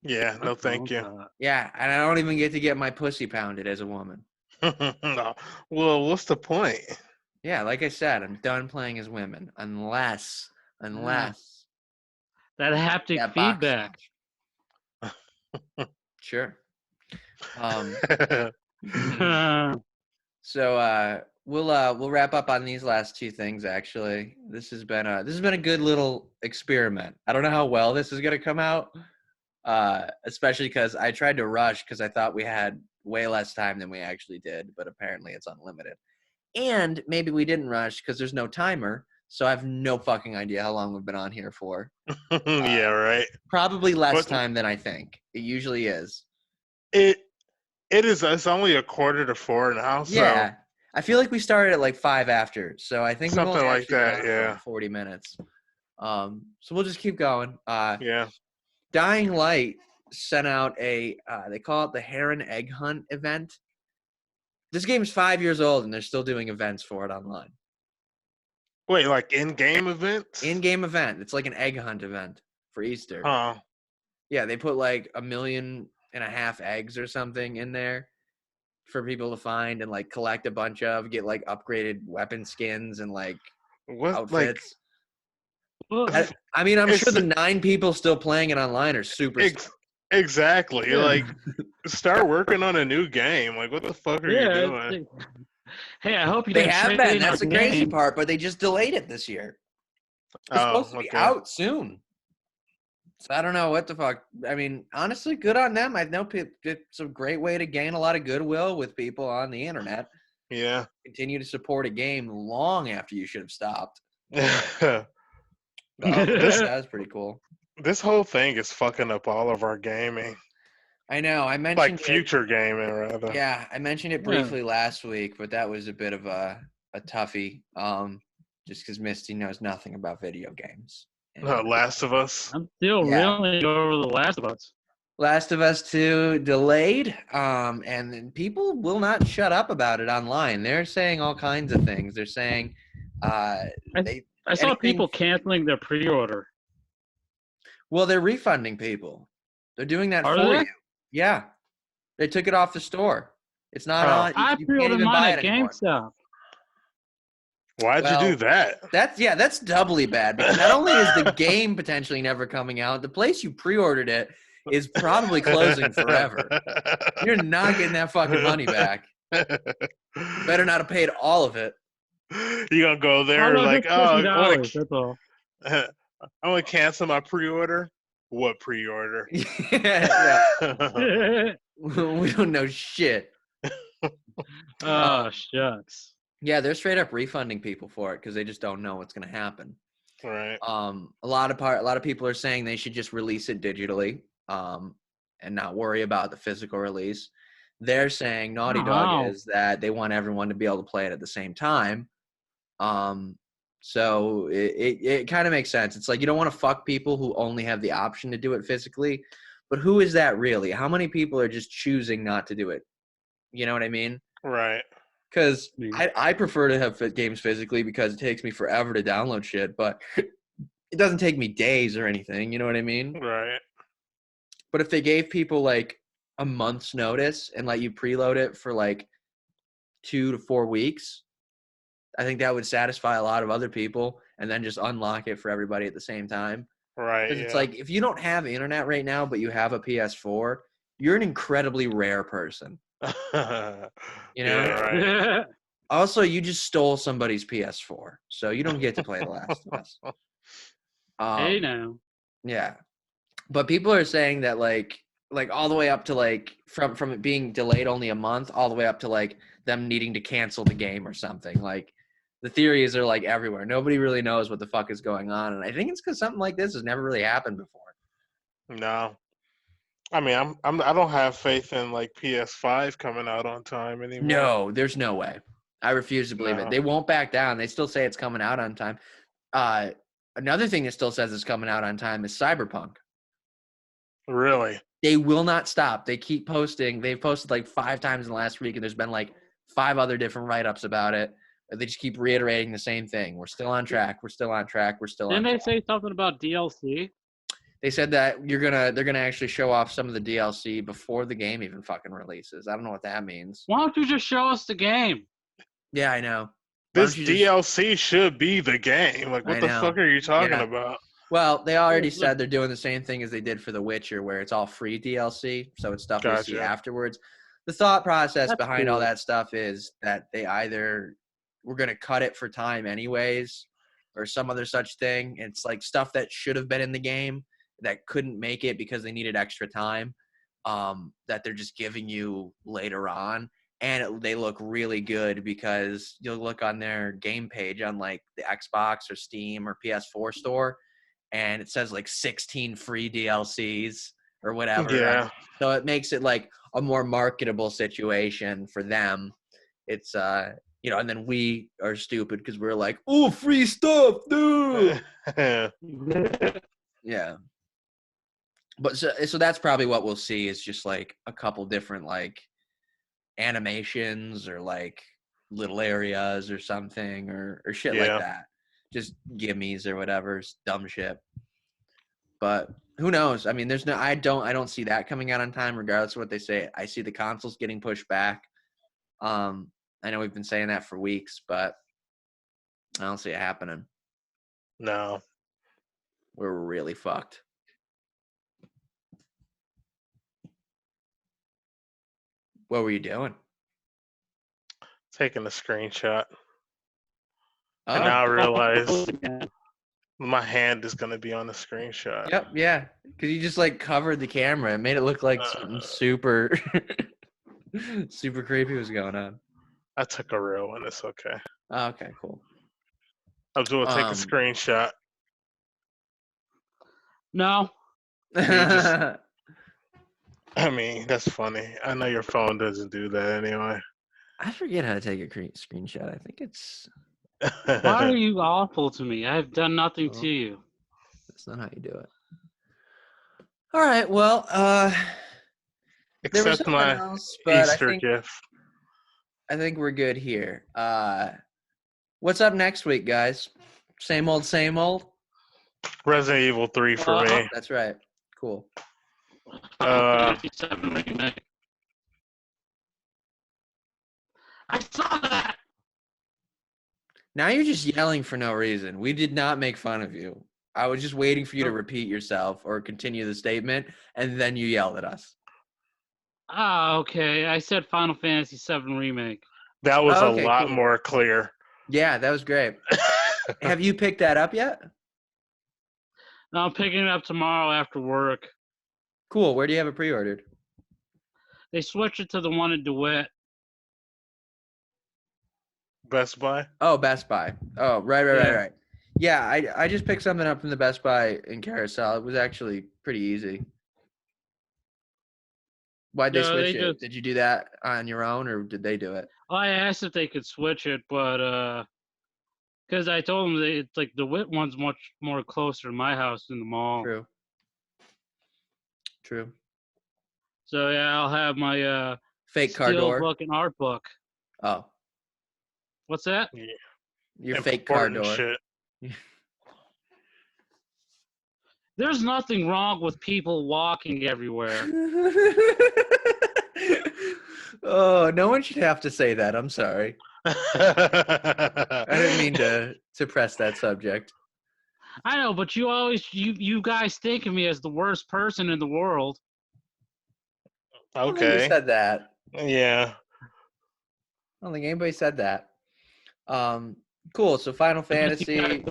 Speaker 1: Yeah, no thank you.
Speaker 2: Yeah, and I don't even get to get my pussy pounded as a woman.
Speaker 1: No. Well, what's the point?
Speaker 2: Yeah, like I said, I'm done playing as women unless
Speaker 3: that haptic
Speaker 2: that
Speaker 3: feedback.
Speaker 2: Sure. So we'll wrap up on these last two things. Actually, this has been a good little experiment. I don't know how well this is gonna come out, especially because I tried to rush because I thought we had way less time than we actually did, but apparently it's unlimited. And maybe we didn't rush because there's no timer, so I have no fucking idea how long we've been on here for.
Speaker 1: Yeah, right.
Speaker 2: Probably less time than I think. It usually is.
Speaker 1: It's only 3:45 now.
Speaker 2: Yeah.
Speaker 1: So
Speaker 2: I feel like we started at like 5 after, so I think we've
Speaker 1: something
Speaker 2: only
Speaker 1: like
Speaker 2: actually
Speaker 1: that.
Speaker 2: been on
Speaker 1: Yeah.
Speaker 2: for like 40 minutes. So we'll just keep going.
Speaker 1: Yeah.
Speaker 2: Dying Light sent out they call it the Heron Egg Hunt event. This game's 5 years old, and they're still doing events for it online.
Speaker 1: Wait, like in-game events?
Speaker 2: In-game event. It's like an egg hunt event for Easter.
Speaker 1: Oh.
Speaker 2: Yeah, they put like 1.5 million eggs or something in there for people to find and like collect a bunch of, get like upgraded weapon skins and like outfits. I mean, I'm sure the 9 people still playing it online are super.
Speaker 1: Exactly. Yeah. Like, start working on a new game. Like, what the fuck are you doing?
Speaker 3: Hey, I hope you.
Speaker 2: They have been. That's the crazy part, but they just delayed it this year. It's supposed to be out soon. So I don't know what the fuck. I mean, honestly, good on them. I know it's a great way to gain a lot of goodwill with people on the internet.
Speaker 1: Yeah.
Speaker 2: Continue to support a game long after you should have stopped. That's pretty cool.
Speaker 1: This whole thing is fucking up all of our gaming.
Speaker 2: I know. I mentioned
Speaker 1: like future gaming, rather.
Speaker 2: Yeah, I mentioned it briefly last week, but that was a bit of a toughie. Just because Misty knows nothing about video games.
Speaker 1: Last of Us.
Speaker 3: I'm still reeling over the Last of Us.
Speaker 2: Last of Us 2 delayed, and people will not shut up about it online. They're saying all kinds of things. They're saying
Speaker 3: I saw people canceling their pre-order.
Speaker 2: Well, they're refunding people. They're doing that for you. Yeah. They took it off the store. It's not on.
Speaker 3: I pre-ordered mine at GameStop.
Speaker 1: Why'd you do that?
Speaker 2: That's doubly bad because not only is the game potentially never coming out, the place you pre-ordered it is probably closing forever. You're not getting that fucking money back. Better not have paid all of it.
Speaker 1: You gonna go there like,
Speaker 3: that's all.
Speaker 1: I'm gonna cancel my pre-order. What pre-order?
Speaker 2: Yeah. We don't know shit.
Speaker 3: Oh, shucks.
Speaker 2: Yeah, they're straight up refunding people for it because they just don't know what's going to happen.
Speaker 1: Right.
Speaker 2: A lot of people are saying they should just release it digitally, and not worry about the physical release. They're saying Naughty Dog is that they want everyone to be able to play it at the same time. So it kind of makes sense. It's like you don't want to fuck people who only have the option to do it physically, but who is that really? How many people are just choosing not to do it? You know what I mean?
Speaker 1: Right.
Speaker 2: Because I prefer to have games physically because it takes me forever to download shit, but it doesn't take me days or anything. You know what I mean?
Speaker 1: Right.
Speaker 2: But if they gave people like a month's notice and let you preload it for like 2 to 4 weeks, I think that would satisfy a lot of other people and then just unlock it for everybody at the same time.
Speaker 1: Right.
Speaker 2: Because it's like if you don't have internet right now, but you have a PS4, you're an incredibly rare person. You know?
Speaker 1: Yeah, right.
Speaker 2: Also, you just stole somebody's PS4, so you don't get to play The Last of Us.
Speaker 3: Hey now.
Speaker 2: Yeah, but people are saying that like all the way up to like from it being delayed only a month, all the way up to like them needing to cancel the game or something. Like the theories are like everywhere. Nobody really knows what the fuck is going on, and I think it's because something like this has never really happened before.
Speaker 1: No. I mean, I don't have faith in like PS5 coming out on time anymore.
Speaker 2: No, there's no way. I refuse to believe it. They won't back down. They still say it's coming out on time. Another thing that still says it's coming out on time is Cyberpunk.
Speaker 1: Really?
Speaker 2: They will not stop. They keep posting. They've posted like 5 times in the last week, and there's been like 5 other different write-ups about it. They just keep reiterating the same thing. We're still on track. We're still on track. We're still on track.
Speaker 3: Didn't they say something about DLC?
Speaker 2: They said that they're gonna actually show off some of the DLC before the game even fucking releases. I don't know what that means.
Speaker 3: Why don't you just show us the game?
Speaker 2: Yeah, I know.
Speaker 1: This DLC should be the game. Like, what the fuck are you talking about?
Speaker 2: Well, they already said they're doing the same thing as they did for The Witcher, where it's all free DLC, so it's stuff we see afterwards. The thought process behind all that stuff is that they either were going to cut it for time anyways, or some other such thing. It's like stuff that should have been in the game that couldn't make it because they needed extra time, that they're just giving you later on. And they look really good because you'll look on their game page on like the Xbox or Steam or PS4 store, and it says like 16 free DLCs or whatever.
Speaker 1: Yeah.
Speaker 2: So it makes it like a more marketable situation for them. It's and then we are stupid because we're like, oh, free stuff, dude. Yeah. But so that's probably what we'll see is just like a couple different like animations or like little areas or something or shit like that. Just gimmies or whatever, dumb shit. But who knows? I mean, I don't see that coming out on time regardless of what they say. I see the consoles getting pushed back. I know we've been saying that for weeks, but I don't see it happening.
Speaker 1: No.
Speaker 2: We're really fucked. What were you doing?
Speaker 1: Taking a screenshot. And now I realize my hand is going to be on the screenshot.
Speaker 2: Yep, yeah. Because you just, like, covered the camera. It made it look like something super, super creepy was going on.
Speaker 1: I took a real one. It's okay.
Speaker 2: Oh, okay, cool.
Speaker 1: Abdul, take a screenshot.
Speaker 3: No.
Speaker 1: I mean, that's funny. I know your phone doesn't do that anyway.
Speaker 2: I forget how to take a screenshot. I think it's...
Speaker 3: Why are you awful to me? I've done nothing to you.
Speaker 2: That's not how you do it. All right, well,
Speaker 1: except my else, Easter gift.
Speaker 2: I think we're good here. What's up next week, guys? Same old, same old?
Speaker 1: Resident Evil 3 for me.
Speaker 2: That's right. Cool.
Speaker 3: I saw that.
Speaker 2: Now you're just yelling for no reason. We did not make fun of you. I was just waiting for you to repeat yourself or continue the statement, and then you yelled at us.
Speaker 3: Okay. I said Final Fantasy VII Remake.
Speaker 1: That was a lot more clear.
Speaker 2: Yeah, that was great. Have you picked that up yet?
Speaker 3: No, I'm picking it up tomorrow after work.
Speaker 2: Cool. Where do you have it pre-ordered?
Speaker 3: They switched it to the one in DeWitt.
Speaker 1: Best Buy?
Speaker 2: Oh, Best Buy. Oh, right. Yeah, I just picked something up from the Best Buy in Carousel. It was actually pretty easy. Why'd they switch it? Did you do that on your own, or did they do it?
Speaker 3: I asked if they could switch it, but because I told them it's like the DeWitt one's much more closer to my house than the mall.
Speaker 2: True.
Speaker 3: So yeah, I'll have my
Speaker 2: fake car door
Speaker 3: book and art book.
Speaker 2: Oh.
Speaker 3: What's that?
Speaker 1: Yeah.
Speaker 2: Your fake car door.
Speaker 1: Shit.
Speaker 3: There's nothing wrong with people walking everywhere.
Speaker 2: Oh, no one should have to say that. I'm sorry. I didn't mean to press that subject.
Speaker 3: I know, but you guys think of me as the worst person in the world.
Speaker 2: I don't
Speaker 1: Okay.
Speaker 2: think you said that.
Speaker 1: Yeah.
Speaker 2: I don't think anybody said that. Cool. So Final Fantasy,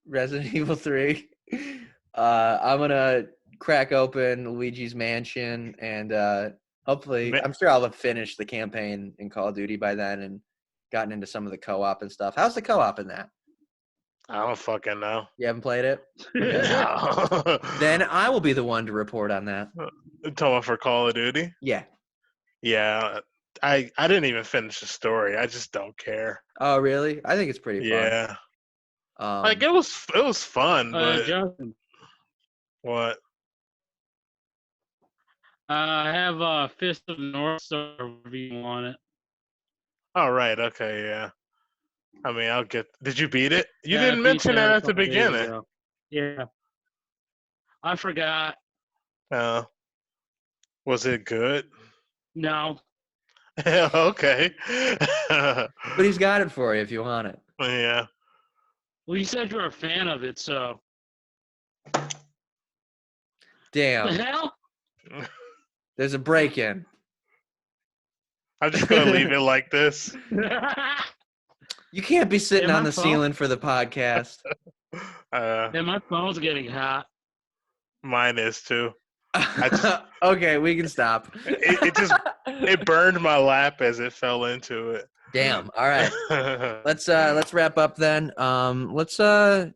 Speaker 2: Resident Evil 3. I'm gonna crack open Luigi's Mansion and hopefully, I'm sure I'll have finished the campaign in Call of Duty by then and gotten into some of the co-op and stuff. How's the co-op in that?
Speaker 1: I don't fucking know.
Speaker 2: You haven't played it?
Speaker 1: No.
Speaker 2: Then I will be the one to report on that.
Speaker 1: Talking for Call of Duty?
Speaker 2: Yeah.
Speaker 1: Yeah. I didn't even finish the story. I just don't care.
Speaker 2: Oh, really? I think it's pretty fun.
Speaker 1: Yeah. Like it was fun, but
Speaker 3: Justin.
Speaker 1: What?
Speaker 3: I have Fist of the North Star review on it.
Speaker 1: Oh, right. Okay, yeah. I mean, I'll get. Did you beat it? You didn't mention that at the beginning.
Speaker 3: Yeah. I forgot.
Speaker 1: Was it good?
Speaker 3: No.
Speaker 1: Okay.
Speaker 2: But he's got it for you if you want it.
Speaker 1: Yeah.
Speaker 3: Well, you said you're a fan of it, so.
Speaker 2: Damn.
Speaker 3: What the hell?
Speaker 2: There's a break-in.
Speaker 1: I'm just going to leave it like this.
Speaker 2: You can't be sitting on the ceiling for the podcast.
Speaker 3: My phone's getting hot.
Speaker 1: Mine is too.
Speaker 2: Okay, we can stop.
Speaker 1: It burned my lap as it fell into it.
Speaker 2: Damn. All right. Let's wrap up then. I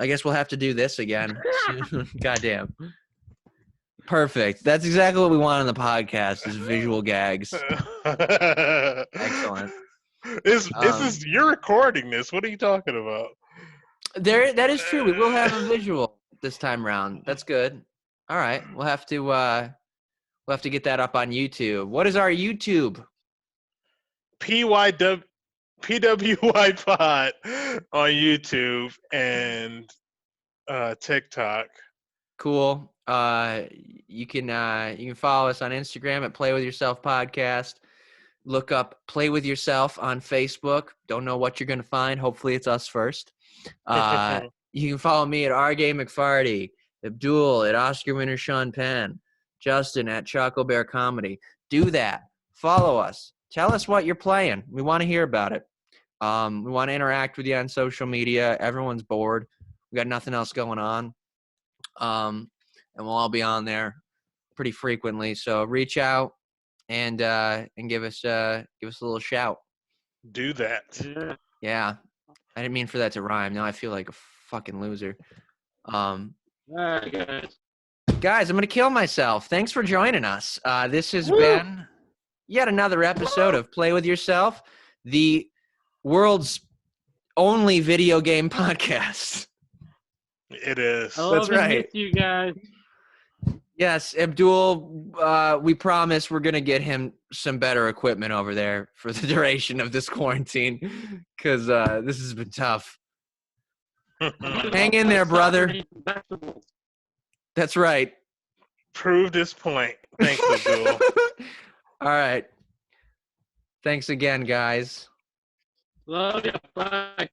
Speaker 2: guess we'll have to do this again soon. Goddamn. Perfect. That's exactly what we want on the podcast is visual gags. Excellent.
Speaker 1: You're recording this. What are you talking about?
Speaker 2: That is true. We will have a visual this time around. That's good. All right. We'll have to get that up on YouTube. What is our YouTube?
Speaker 1: PWY Pod on YouTube and TikTok.
Speaker 2: Cool. You can follow us on Instagram at Play With Yourself Podcast. Look up Play With Yourself on Facebook. Don't know what you're gonna find. Hopefully it's us first. You can follow me at RG McFarty, Abdul at Oscar Winter Sean Penn, Justin at Choco Bear Comedy. Do that. Follow us. Tell us what you're playing. We want to hear about it. We want to interact with you on social media. Everyone's bored. We got nothing else going on. And we'll all be on there pretty frequently. So reach out and give us a little shout.
Speaker 1: Do that.
Speaker 2: Yeah. I didn't mean for that to rhyme. Now I feel like a fucking loser.
Speaker 3: All right,
Speaker 2: guys, I'm gonna kill myself. Thanks for joining us. This has been yet another episode of Play With Yourself, the world's only video game podcast.
Speaker 1: It is.
Speaker 2: That's right.
Speaker 3: You guys.
Speaker 2: Yes, Abdul, we promise we're going to get him some better equipment over there for the duration of this quarantine because this has been tough. Hang in there, brother. That's right.
Speaker 1: Prove this point. Thanks, Abdul.
Speaker 2: All right. Thanks again, guys.
Speaker 3: Love you. Bye.